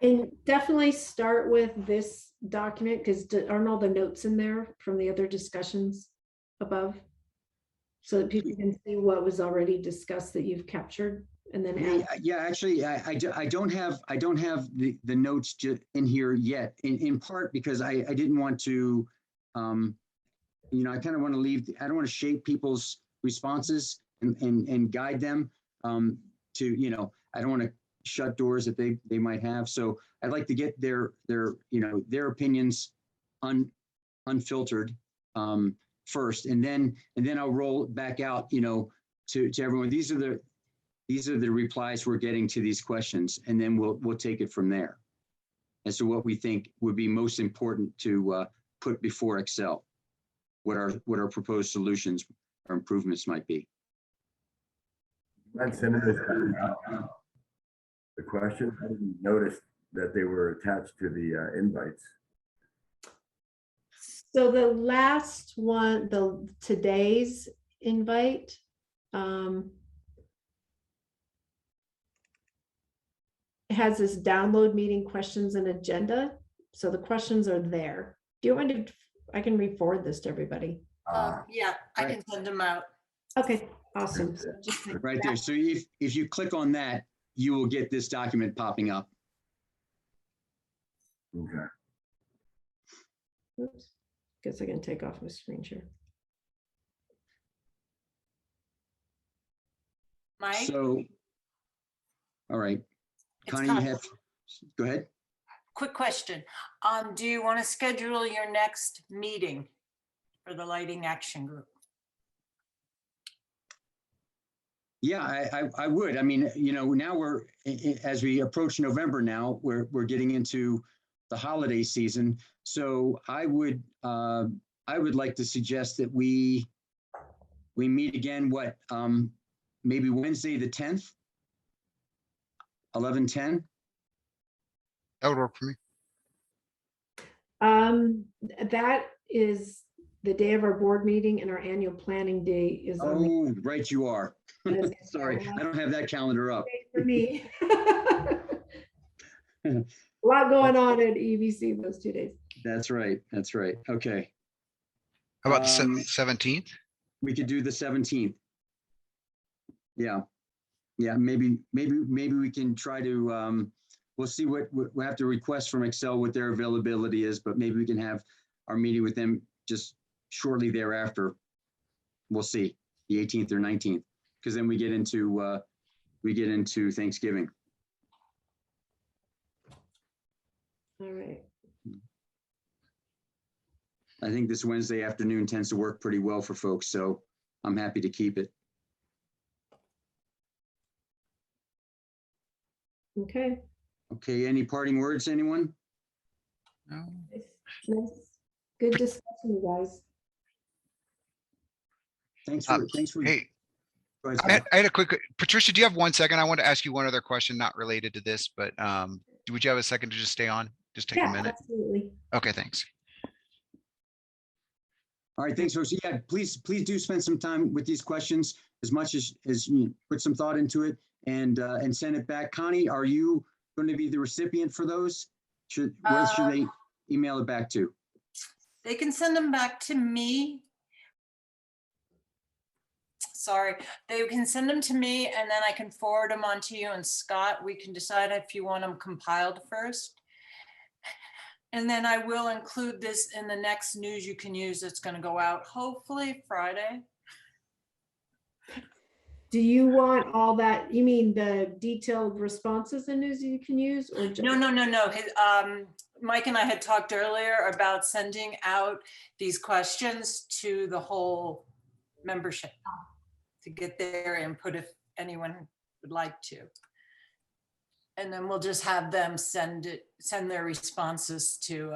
And definitely start with this document, because aren't all the notes in there from the other discussions above? So that people can see what was already discussed that you've captured, and then add. Yeah, actually, I don't have the notes in here yet, in part because I didn't want to, I kind of want to leave, I don't want to shape people's responses and guide them to, I don't want to shut doors that they might have. So I'd like to get their opinions unfiltered first, and then I'll roll back out, to everyone. These are the replies we're getting to these questions, and then we'll take it from there as to what we think would be most important to put before Excel, what our proposed solutions or improvements might be. Mind sending this out. The question, I didn't notice that they were attached to the invites. So the last one, today's invite, has this download meeting questions and agenda. So the questions are there. Do you want to, I can re-forward this to everybody. Yeah, I can send them out. Okay, awesome. So just like Right that. there. So if you click on that, you will get this document popping up. Okay. Oops. Guess I can take off my screen share. Mike? So, all right. It's Connie, you Connie. have, go ahead. Quick question. Do you want to schedule your next meeting for the lighting action group? Yeah, I would. I mean, now as we approach November now, we're getting into the holiday season. So I would like to suggest that we meet again, maybe Wednesday, the 10th, 11:10. That would work for me. That is the day of our board meeting, and our annual planning day is on the Oh, right, you are. Yes, Sorry, I don't have that calendar up. day for me. A lot going on at EBC those 2 days. That's right. That's right. Okay. How about the Um, 17th? We could do the 17th. Yeah. Yeah, maybe we can try to, we'll see what we have to request from Excel, what their availability is, but maybe we can have our meeting with them just shortly thereafter. We'll see, the 18th or 19th, because then we get into Thanksgiving. All right. I think this Wednesday afternoon tends to work pretty well for folks, so I'm happy to keep it. Okay. Okay, any parting words, anyone? No. Nice. Good discussion, you guys. Thanks Uh, for. Hey, Go ahead, I had, Scott. I had a quick, Patricia, do you have 1 second? I want to ask you one other question, not related to this, but would you have a second to just stay on? Just take a Yeah, minute. absolutely. Okay, thanks. All right, thanks, folks. Yeah, please do spend some time with these questions as much as you put some thought into it and send it back. Connie, are you going to be the recipient for those? Where should they email it back to? They can send them back to me. Sorry, they can send them to me and then I can forward them on to you and Scott. We can decide if you want them compiled first. And then I will include this in the next news you can use that's going to go out hopefully Friday. Do you want all that? You mean the detailed responses and news you can use, or just? No. Mike and I had talked earlier about sending out these questions to the whole membership to get their input if anyone would like to. And then we'll just have them send their responses to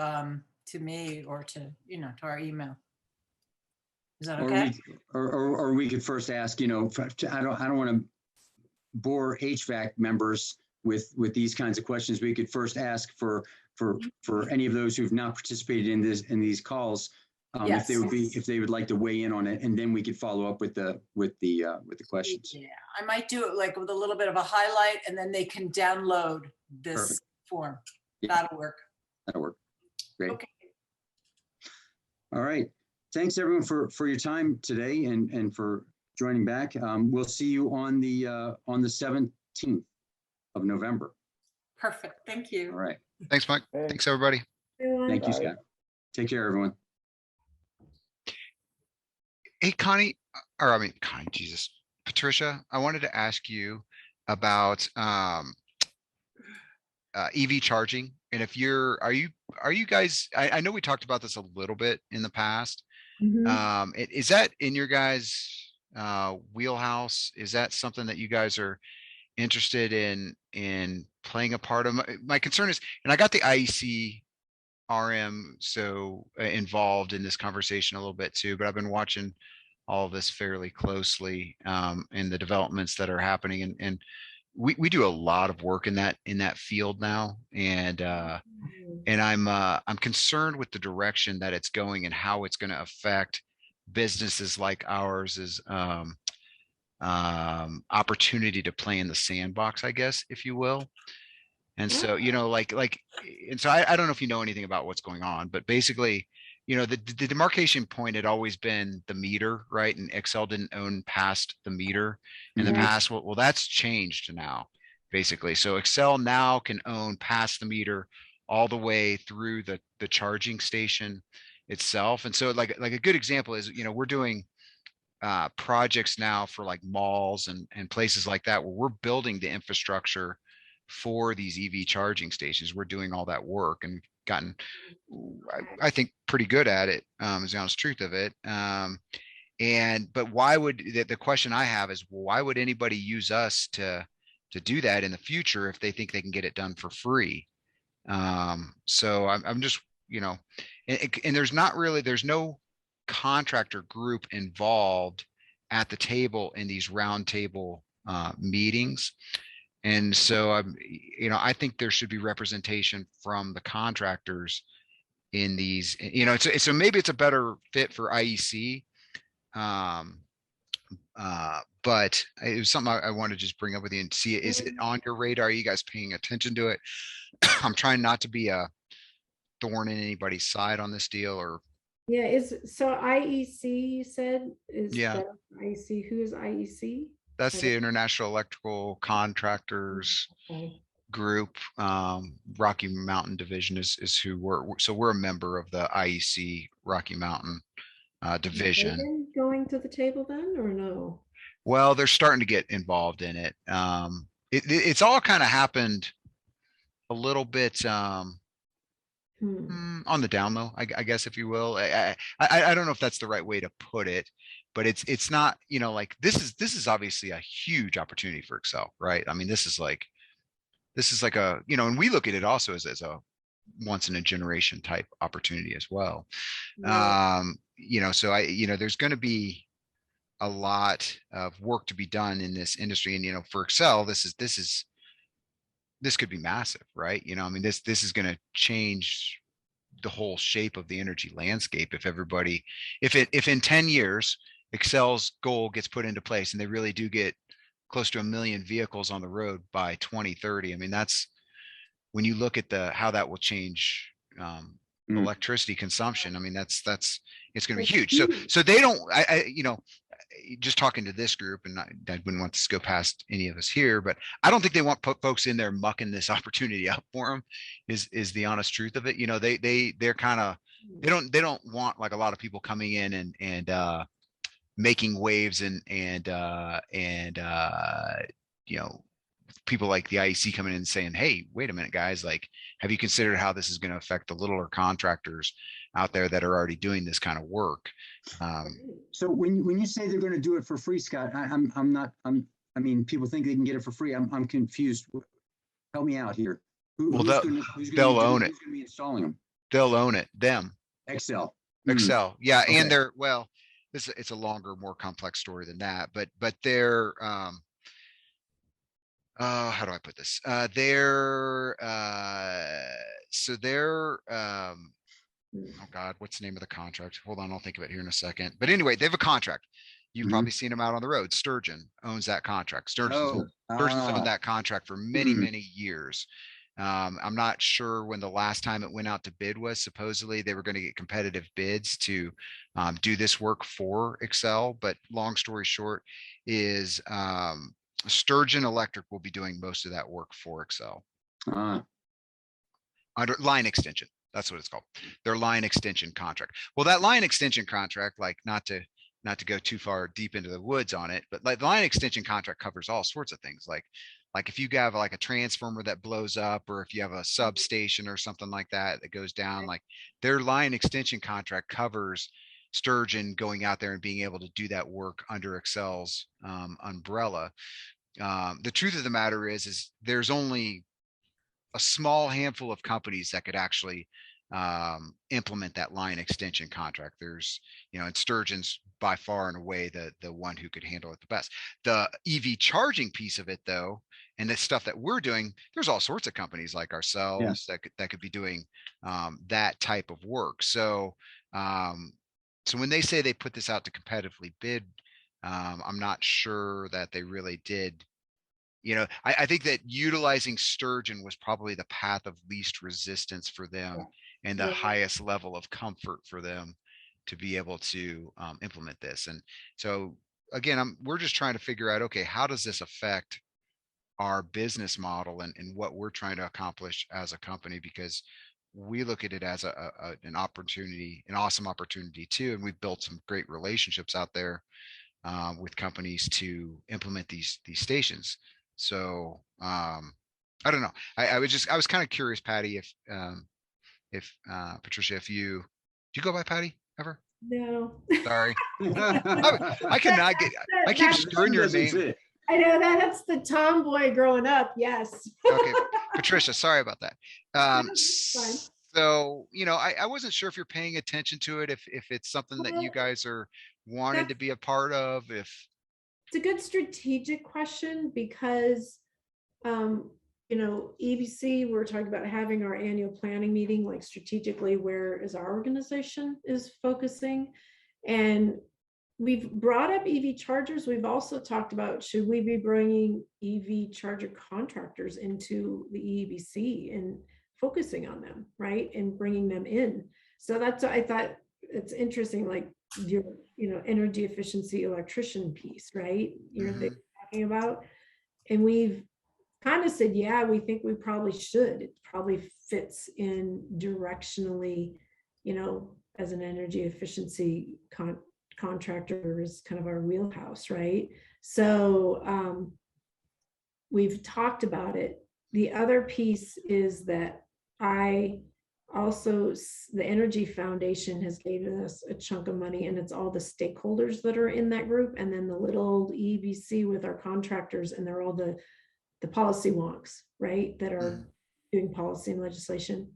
me or to our email. Is that okay? Or we could first ask, I don't want to bore HVAC members with these kinds of questions. We could first ask for any of those who've not participated in these calls, if they would like to weigh in on it, and then we could follow up with the questions. Yeah, I might do it like with a little bit of a highlight, and then they can download this Perfect. form. Yeah. That'll work. That'll work. Great. Okay. All right. Thanks everyone for your time today and for joining back. We'll see you on the 17th of November. Perfect. Thank you. All right. Thanks, Mike. Hey. Thanks, everybody. Thank you, Bye. Scott. Take care, everyone. Hey, Connie, Jesus, Patricia, I wanted to ask you about EV charging. And if are you guys, I know we talked about this a little bit in the past. Is that in your guys' wheelhouse? Is that something that you guys are interested in playing a part of? My concern is, and I got the IEC RM involved in this conversation a little bit too, but I've been watching all of this fairly closely in the developments that are happening, and we do a lot of work in that field now, and I'm concerned with the direction that it's going and how it's going to affect businesses like ours is opportunity to play in the sandbox, I guess, if you will. And so, and so I don't know if you know anything about what's going on, but basically, the demarcation point had always been the meter, right? And Excel didn't own past the meter in the past. Well, that's changed now, basically. So Excel now can own past the meter all the way through the charging station itself. And so like a good example is, we're doing projects now for like malls and places like that, where we're building the infrastructure for these EV charging stations. We're doing all that work and gotten, I think, pretty good at it, is the honest truth of it. But why would the question I have is, why would anybody use us to do that in the future if they think they can get it done for free? So I'm just, and there's no contractor group involved at the table in these round table meetings. And so I think there should be representation from the contractors in these, so maybe it's a better fit for IEC. But it was something I wanted to just bring up with you and see, is it on your radar? Are you guys paying attention to it? I'm trying not to be a thorn in anybody's side on this deal, or. Yeah, so IEC, you said, is Yeah. that IEC? Who is IEC? That's the International Electrical Contractors Group. Rocky Mountain Division is who we're a member of the IEC Rocky Mountain division. Going to the table then, or no? Well, they're starting to get involved in it. It's all kind of happened a little bit on the down low, I guess, if you will. I don't know if that's the right way to put it, but it's not, like this is obviously a huge opportunity for Excel, right? I mean, this is like a, and we look at it also as a once in a generation type opportunity as well. Right. So there's going to be a lot of work to be done in this industry, and for Excel, this could be massive, right? I mean, this is going to change the whole shape of the energy landscape if in 10 years Excel's goal gets put into place and they really do get close to 1 million vehicles on the road by 2030. I mean, that's when you look at how that will change electricity consumption. I mean, it's going to be huge. So they don't, just talking to this group, and I wouldn't want this to go past any of us here, but I don't think they want folks in there mucking this opportunity up for them, is the honest truth of it. They're kind of, they don't want like a lot of people coming in and making waves and people like the IEC coming in and saying, hey, wait a minute, guys, like, have you considered how this is going to affect the littler contractors out there that are already doing this kind of work? So when you say they're going to do it for free, Scott, I mean, people think they can get it for free. I'm confused. Help me out here. Well, Who's they'll gonna own be, it. who's going to be installing them? They'll own it, them. Excel. Excel. Yeah. Okay. And they're, well, it's a longer, more complex story than that, but they're, how do I put this? So they're, oh God, what's the name of the contract? Hold on, I'll think of it here in a second. But anyway, they have a contract. You've probably seen them out on the road. Sturgeon owns that contract. Sturgeon's owned that contract for many, many years. I'm not sure when the last time it went out to bid was. Supposedly they were going to get competitive bids to do this work for Excel. But long story short is Sturgeon Electric will be doing most of that work for Excel. Under line extension. That's what it's called. Their line extension contract. Well, that line extension contract, like not to go too far deep into the woods on it, but like the line extension contract covers all sorts of things. Like if you have like a transformer that blows up, or if you have a substation or something like that that goes down, like their line extension contract covers Sturgeon going out there and being able to do that work under Excel's umbrella. The truth of the matter is there's only a small handful of companies that could actually implement that line extension contract. There's, and Sturgeon's by far and away the one who could handle it the best. The EV charging piece of it, though, and the stuff that we're doing, there's all sorts of companies like ourselves that could be doing that type of work. So, so when they say they put this out to competitively bid, I'm not sure that they really did. I think that utilizing Sturgeon was probably the path of least resistance for them and the highest level of comfort for them to be able to implement this. And so again, we're just trying to figure out, okay, how does this affect our business model and what we're trying to accomplish as a company? Because we look at it as an opportunity, an awesome opportunity too. And we've built some great relationships out there with companies to implement these stations. So I don't know. I was kind of curious, Patty, if Patricia, do you go by Patty ever? No. Sorry. I cannot get, I keep screwing your name. I know that's the tomboy growing up. Yes. Okay. Patricia, sorry about that. So, I wasn't sure if you're paying attention to it, if it's something that you guys are wanting to be a part of, if it's a good strategic question because, EBC, we're talking about having our annual planning meeting, like strategically, where is our organization is focusing. And we've brought up EV chargers. We've also talked about, should we be bringing EV charger contractors into the EEBC and focusing on them, right? And bringing them in. So that's, I thought it's interesting, like your, energy efficiency electrician piece, right? They're talking about, and we've kind of said, yeah, we think we probably should. It probably fits in directionally, as an energy efficiency contractor is kind of our wheelhouse, right? So we've talked about it. The other piece is that the Energy Foundation has given us a chunk of money, and it's all the stakeholders that are in that group, and then the little old EEBC with our contractors, and they're all the policy wonks, right, that are doing policy and legislation.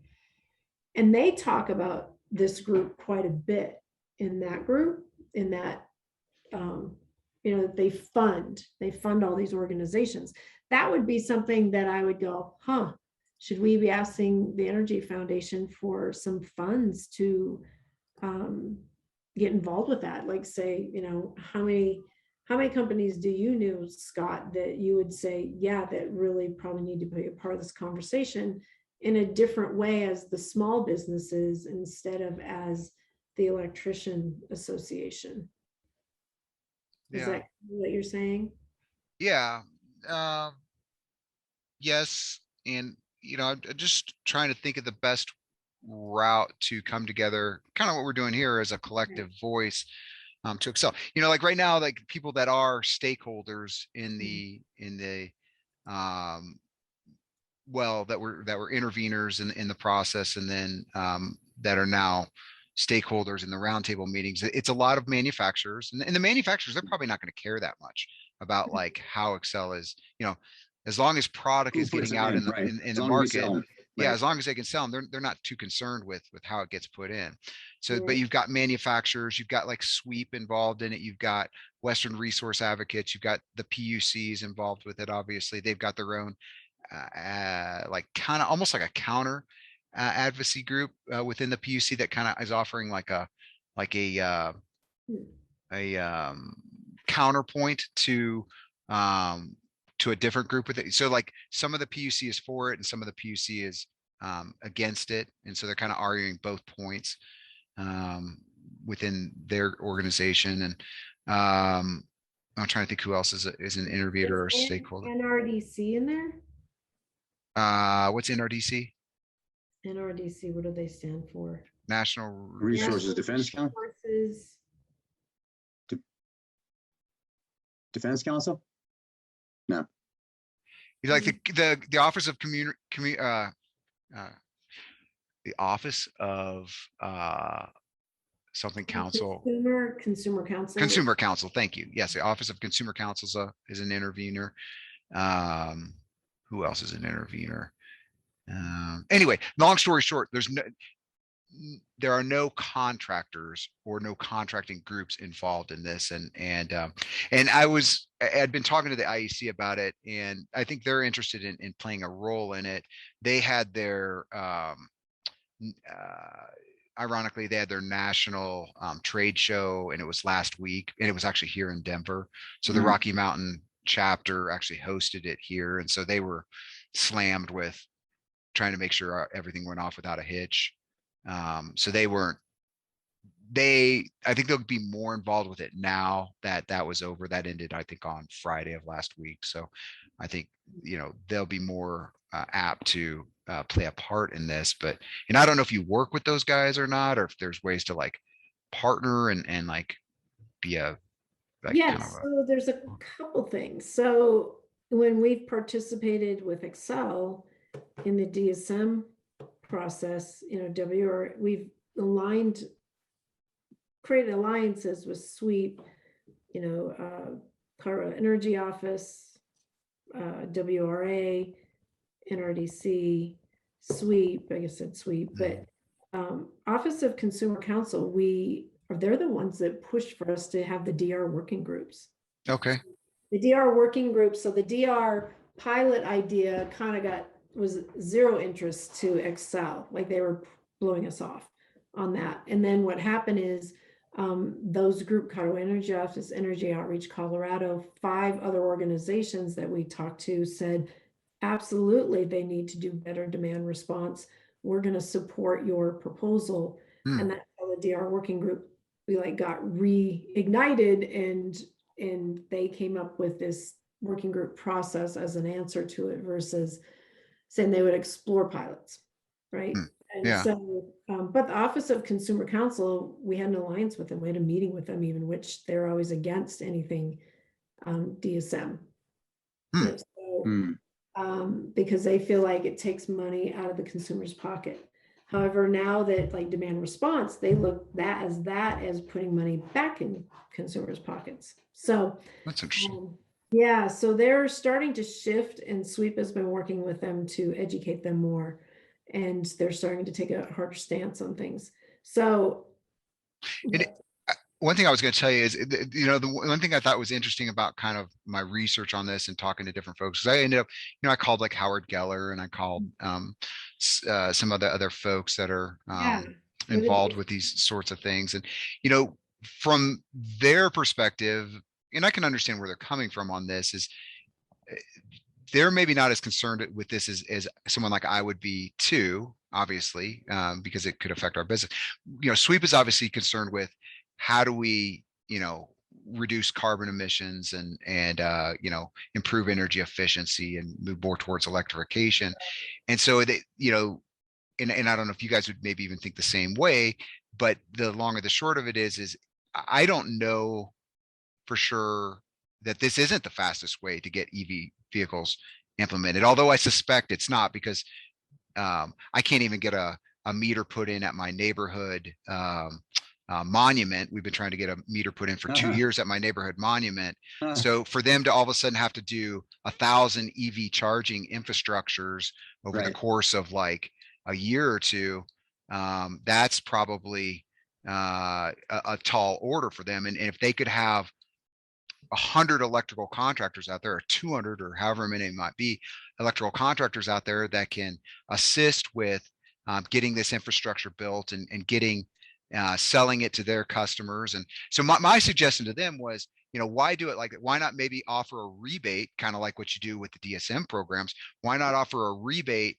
And they talk about this group quite a bit in that group, in that they fund all these organizations. That would be something that I would go, should we be asking the Energy Foundation for some funds to get involved with that? Like, say, how many companies do you know, Scott, that you would say, yeah, that really probably need to be a part of this conversation in a different way as the small businesses instead of as the electrician association? Is that what you're saying? Yeah. Yes. And, I'm just trying to think of the best route to come together, kind of what we're doing here as a collective voice to Excel. Like right now, like people that are stakeholders in the well, that were interveners in the process, and then that are now stakeholders in the roundtable meetings. It's a lot of manufacturers, and the manufacturers, they're probably not going to care that much about like how Excel is, as long as product Who is puts getting it out in the right? in As the long as we market. sell 'em, Yeah, right. as long as they can sell them, they're not too concerned with how it gets put in. So, but Right. you've got manufacturers, you've got like Sweep involved in it, you've got Western Resource Advocates, you've got the PUCs involved with it. Obviously, they've got their own like kind of almost like a counter advocacy group within the PUC that kind of is offering like a counterpoint to a different group with it. So like some of the PUC is for it and some of the PUC is against it, and so they're kind of arguing both points within their organization. And I'm trying to think who else is an interviewer or Is stakeholder. NRDC in there? What's NRDC? NRDC, what do they stand for? National Resources Defense Council. Resources. Defense Council? No. Like the Office of the Office of something council. Consumer Council. Consumer Council. Thank you. Yes, the Office of Consumer Council is an intervener. Who else is an intervener? Anyway, long story short, there are no contractors or no contracting groups involved in this, and I'd been talking to the IEC about it, and I think they're interested in playing a role in it. They had their ironically, they had their national trade show, and it was last week, and it was actually here in Denver. So the Rocky Mountain chapter actually hosted it here, and so they were slammed with trying to make sure everything went off without a hitch. So I think they'll be more involved with it now that was over. That ended, I think, on Friday of last week. So I think, they'll be more apt to play a part in this. But, and I don't know if you work with those guys or not, or if there's ways to like partner and like be a, like yes, so there's a couple things. So when we've participated with Excel in the DSM process, we've created alliances with Sweep, Colorado Energy Office, WRA, NRDC, Sweep, I said Sweep, but Office of Consumer Council, they're the ones that pushed for us to have the DR working groups. Okay. The DR working groups, so the DR pilot idea was zero interest to Excel, like they were blowing us off on that. And then what happened is those group, Colorado Energy Office, Energy Outreach Colorado, 5 other organizations that we talked to said, absolutely, they need to do better demand response. We're going to support your proposal. And that's how the DR working group, we got reignited, and they came up with this working group process as an answer to it versus saying they would explore pilots, right? And so, but the Office of Consumer Council, we had an alliance with them. We had a meeting with them, even, which they're always against anything DSM. So, because they feel like it takes money out of the consumer's pocket. However, now that demand response, they look as putting money back in consumers' pockets. So that's interesting. Yeah, so they're starting to shift, and Sweep has been working with them to educate them more, and they're starting to take a harder stance on things. So one thing I was going to tell you is, the one thing I thought was interesting about kind of my research on this and talking to different folks, because I ended up, I called like Howard Geller, and I called some other folks that are involved with these sorts of things. And, from their perspective, and I can understand where they're coming from on this, is they're maybe not as concerned with this as someone like I would be too, obviously, because it could affect our business. Sweep is obviously concerned with how do we, reduce carbon emissions and improve energy efficiency and move more towards electrification. And so they, and I don't know if you guys would maybe even think the same way, but the long or the short of it is I don't know for sure that this isn't the fastest way to get EV vehicles implemented, although I suspect it's not, because I can't even get a meter put in at my neighborhood monument. We've been trying to get a meter put in for 2 years at my neighborhood monument. So for them to all of a sudden have to do 1,000 EV charging infrastructures over the course of like a year or two, that's probably a tall order for them. And if they could have 100 electrical contractors out there, or 200, or however many it might be, electrical contractors out there that can assist with getting this infrastructure built and getting selling it to their customers. And so my suggestion to them was, why do it like that? Why not maybe offer a rebate, kind of like what you do with the DSM programs? Why not offer a rebate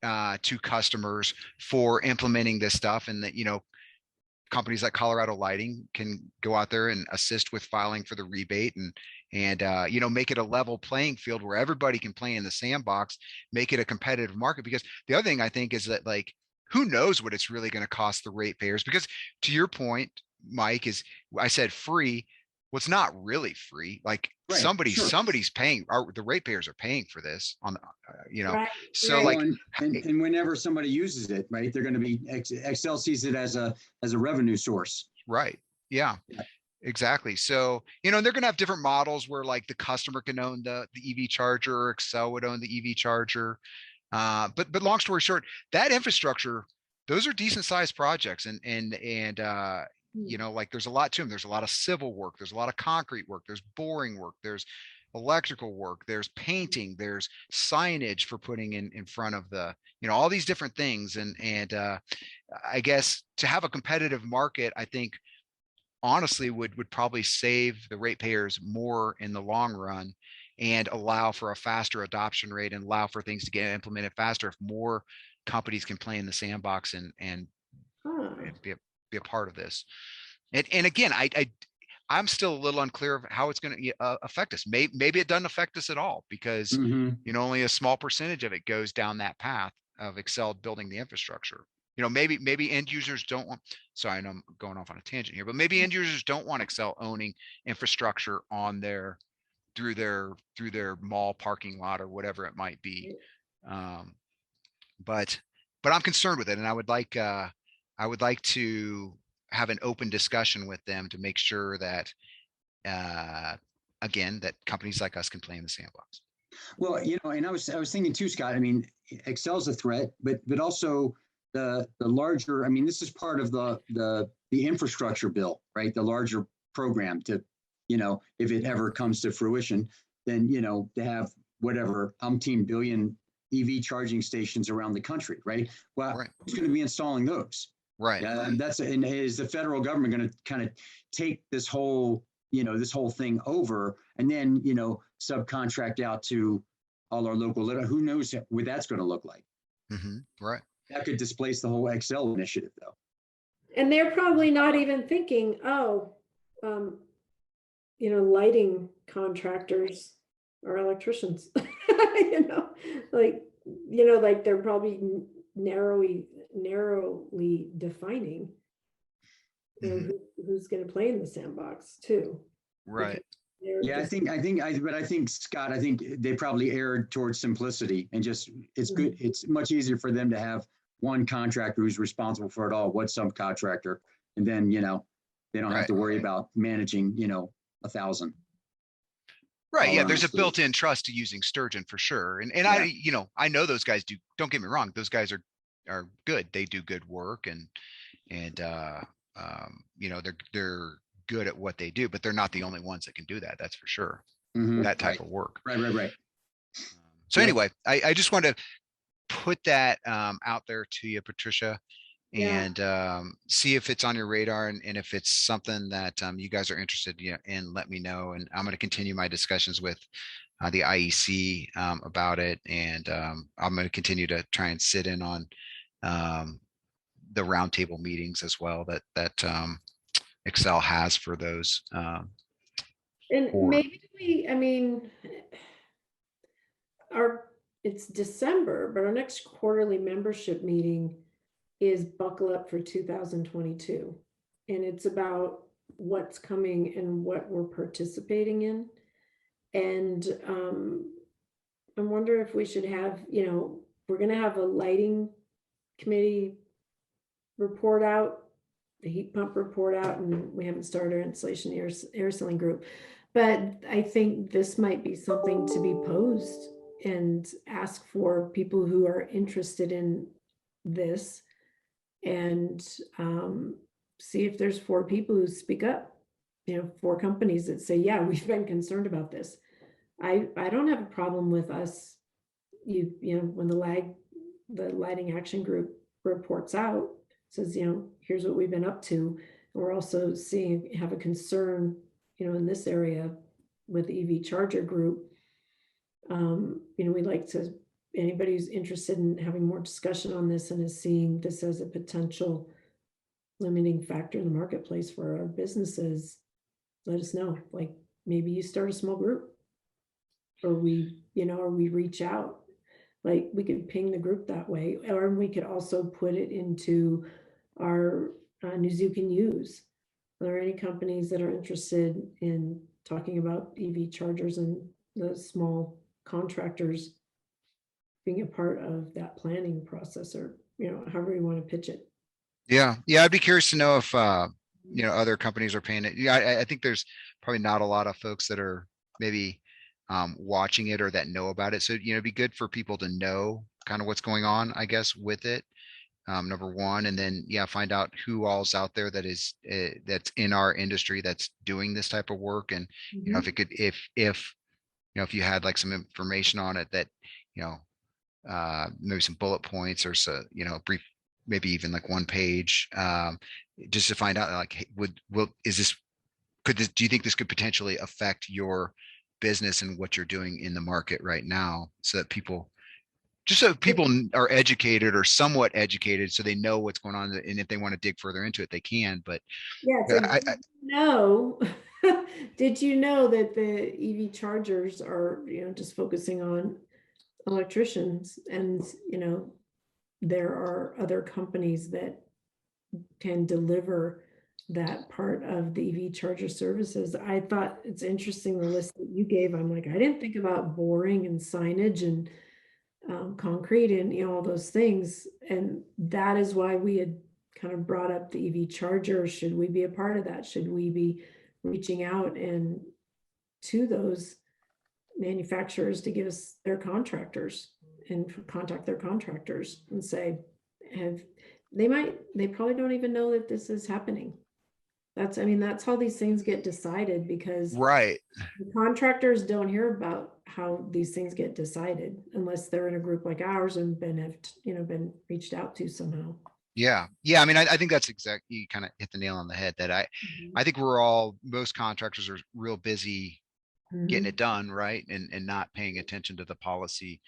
to customers for implementing this stuff? And that, companies like Colorado Lighting can go out there and assist with filing for the rebate, and make it a level playing field where everybody can play in the sandbox, make it a competitive market. Because the other thing I think is that, like, who knows what it's really going to cost the ratepayers? Because to your point, Mike, is I said free. What's not really free, like somebody's paying. The ratepayers are paying for this on, So like, and whenever somebody uses it, right, they're going to be Excel sees it as a revenue source. Right. Yeah. Exactly. So, they're going to have different models where like the customer can own the EV charger, or Excel would own the EV charger. But long story short, that infrastructure, those are decent sized projects, and like there's a lot to them. There's a lot of civil work. There's a lot of concrete work. There's boring work. There's electrical work. There's painting. There's signage for putting in front of the, all these different things. And I guess to have a competitive market, I think honestly would probably save the ratepayers more in the long run, and allow for a faster adoption rate, and allow for things to get implemented faster if more companies can play in the sandbox and be a part of this. And again, I'm still a little unclear of how it's going to affect us. Maybe it doesn't affect us at all, because only a small percentage of it goes down that path of Excel building the infrastructure. Maybe end users don't want. Sorry, I know I'm going off on a tangent here, but maybe end users don't want Excel owning infrastructure on through their mall parking lot or whatever it might be. But I'm concerned with it, and I would like to have an open discussion with them to make sure that again, that companies like us can play in the sandbox. Well, and I was thinking too, Scott. I mean, Excel's a threat, but also the larger. I mean, this is part of the infrastructure bill, right? The larger program to, if it ever comes to fruition, then to have whatever umpteen billion EV charging stations around the country, right? Well, who's going to be installing those? Right. And is the federal government going to kind of take this whole thing over, and then, subcontract out to all our local, who knows what that's going to look like? Right. That could displace the whole Excel initiative, though. And they're probably not even thinking, lighting contractors are electricians, like they're probably narrowly defining who's going to play in the sandbox too. Right. Yeah, I think Scott, I think they probably erred towards simplicity, and just it's good. It's much easier for them to have one contractor who's responsible for it all, one subcontractor, and then they don't have to worry about managing 1,000. Right. Yeah, there's a built-in trust to using Sturgeon for sure, and I know those guys do. Don't get me wrong; those guys are good. They do good work, and they're good at what they do, but they're not the only ones that can do that. That's for sure. That type of work. Right. So anyway, I just wanted to put that out there to you, Patricia, and see if it's on your radar, and if it's something that you guys are interested in, let me know. And I'm going to continue my discussions with the IEC about it, and I'm going to continue to try and sit in on the roundtable meetings as well that Excel has for those. Maybe it's December, but our next quarterly membership meeting is Buckle Up for 2022. And it's about what's coming and what we're participating in. And I wonder if we should have, we're gonna have a lighting committee report out, the heat pump report out, and we haven't started our insulation air sealing group. But I think this might be something to be posed and ask for people who are interested in this, and see if there's 4 people who speak up, 4 companies that say, yeah, we've been concerned about this. I don't have a problem with us, when the lighting action group reports out, says, here's what we've been up to. And we're also have a concern, in this area with the EV charger group. We'd like to, anybody who's interested in having more discussion on this and is seeing this as a potential limiting factor in the marketplace for our businesses, let us know. Like, maybe you start a small group, or we reach out. Like, we could ping the group that way, or we could also put it into our News You Can Use. Are there any companies that are interested in talking about EV chargers and the small contractors being a part of that planning process, or however you want to pitch it? Yeah, I'd be curious to know if other companies are paying it. Yeah, I think there's probably not a lot of folks that are maybe watching it or that know about it. So it'd be good for people to know kind of what's going on, I guess, with it. Number one, and then find out who all's out there that is that's in our industry that's doing this type of work, and if it could, if you had like some information on it that maybe some bullet points, or so brief, maybe even like 1 page, just to find out, like, hey, do you think this could potentially affect your business and what you're doing in the market right now, so that people are educated, or somewhat educated, so they know what's going on, and if they want to dig further into it, they can. But did you know that the EV chargers are just focusing on electricians, and there are other companies that can deliver that part of the EV charger services? I thought it's interesting, the list that you gave. I'm like, I didn't think about boring and signage and concrete and all those things, and that is why we had kind of brought up the EV charger. Should we be a part of that? Should we be reaching out and to those manufacturers to give us their contractors and contact their contractors and say, they probably don't even know that this is happening. That's how these things get decided, because right, the contractors don't hear about how these things get decided unless they're in a group like ours and been reached out to somehow. Yeah. I think that's exactly, you kind of hit the nail on the head, that I think most contractors are real busy getting it done, right, and not paying attention to the policy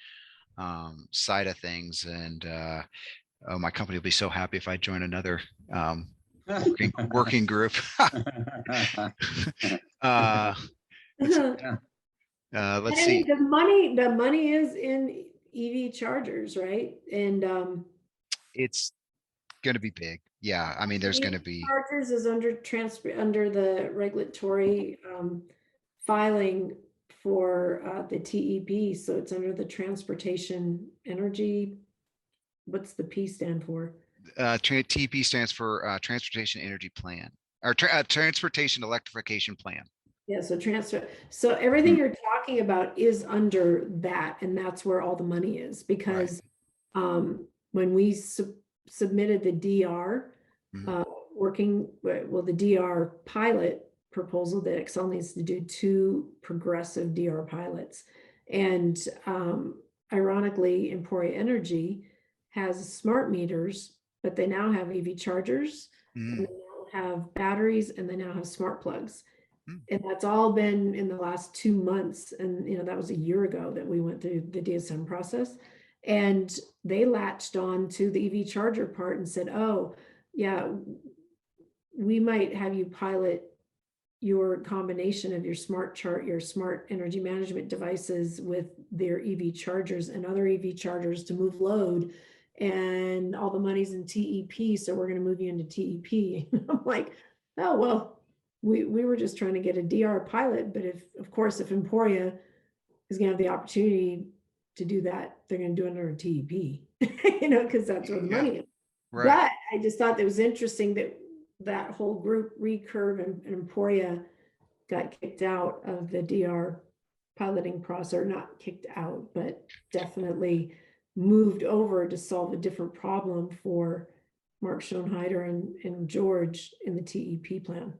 side of things. And my company will be so happy if I join another working group. Let's see. The money is in EV chargers, right? And it's going to be big. Yeah, there's going to be chargers is under the regulatory filing for the TEP, so it's under the transportation energy. What's the P stand for? TEP stands for Transportation Energy Plan, or Transportation Electrification Plan. Yeah, so everything you're talking about is under that, and that's where all the money is, because when we submitted the DR, the DR pilot proposal, that Excel needs to do 2 progressive DR pilots, and ironically, Emporia Energy has smart meters, but they now have EV chargers, and they now have batteries, and they now have smart plugs. And that's all been in the last 2 months. And, that was a year ago that we went through the DSM process, and they latched on to the EV charger part and said, oh yeah, we might have you pilot your combination of your smart energy management devices with their EV chargers and other EV chargers to move load, and all the money's in TEP, so we're going to move you into TEP. I'm like, oh, well, we were just trying to get a DR pilot, but if Emporia is going to have the opportunity to do that, they're gonna do it under a TEP, you know, because that's where the Yeah. money is. Right. But I just thought that was interesting that that whole group, Recurve and Emporia, got kicked out of the DR piloting process, or not kicked out, but definitely moved over to solve a different problem for Mark Schoenheider and George in the TEP plan.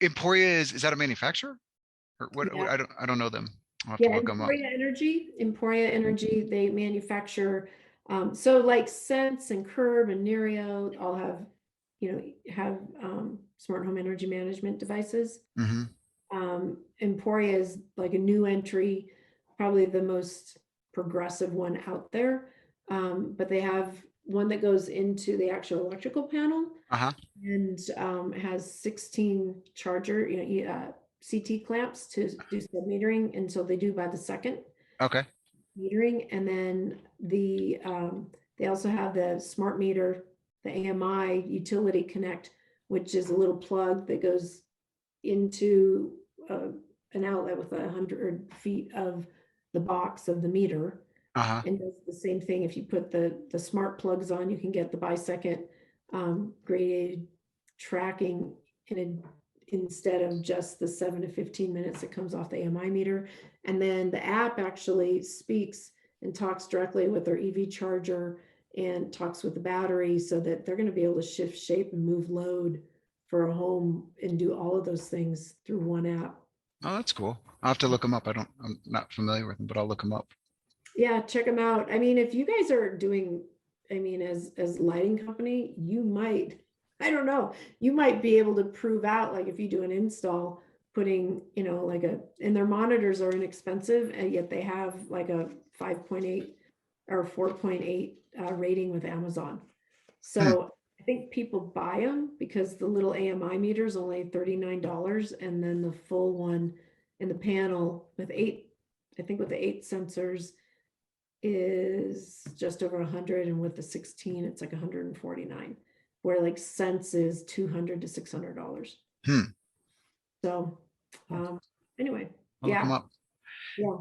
Emporia is that a manufacturer? Or what, Yeah. I don't know them. I'll have to Yeah, look them up. Emporia Energy, they manufacture, so like Sense and Curb and Nerio all have, you know, smart home energy management devices. Hmm. Emporia is like a new entry, probably the most progressive one out there. But they have one that goes into the actual electrical panel Uh-huh. and has 16 charger, you know, CT clamps to do sub-metering, and so they do by the second Okay. metering. And then they also have the smart meter, the AMI utility connect, which is a little plug that goes into an outlet with 100 feet of the box of the meter, Uh-huh. and does the same thing. If you put the smart plugs on, you can get the by second graded tracking instead of just the 7 to 15 minutes that comes off the AMI meter. And then the app actually speaks and talks directly with their EV charger and talks with the battery, so that they're going to be able to shift shape and move load for a home and do all of those things through one app. Oh, that's cool. I'll have to look them up. I'm not familiar with them, but I'll look them up. Yeah, check them out. I mean, if you guys are doing, I mean, as lighting company, you might, I don't know, you might be able to prove out, like if you do an install, putting, you know, like and their monitors are inexpensive, and yet they have like a 5.8 or 4.8 rating with Amazon. So I think people buy them because the little AMI meter is only $39, and then the full one in the panel with 8, I think with the 8 sensors is just over 100, and with the 16 it's like 149, where like Sense is $200 to $600. Hmm. So anyway, I'll look them yeah. up. Yeah.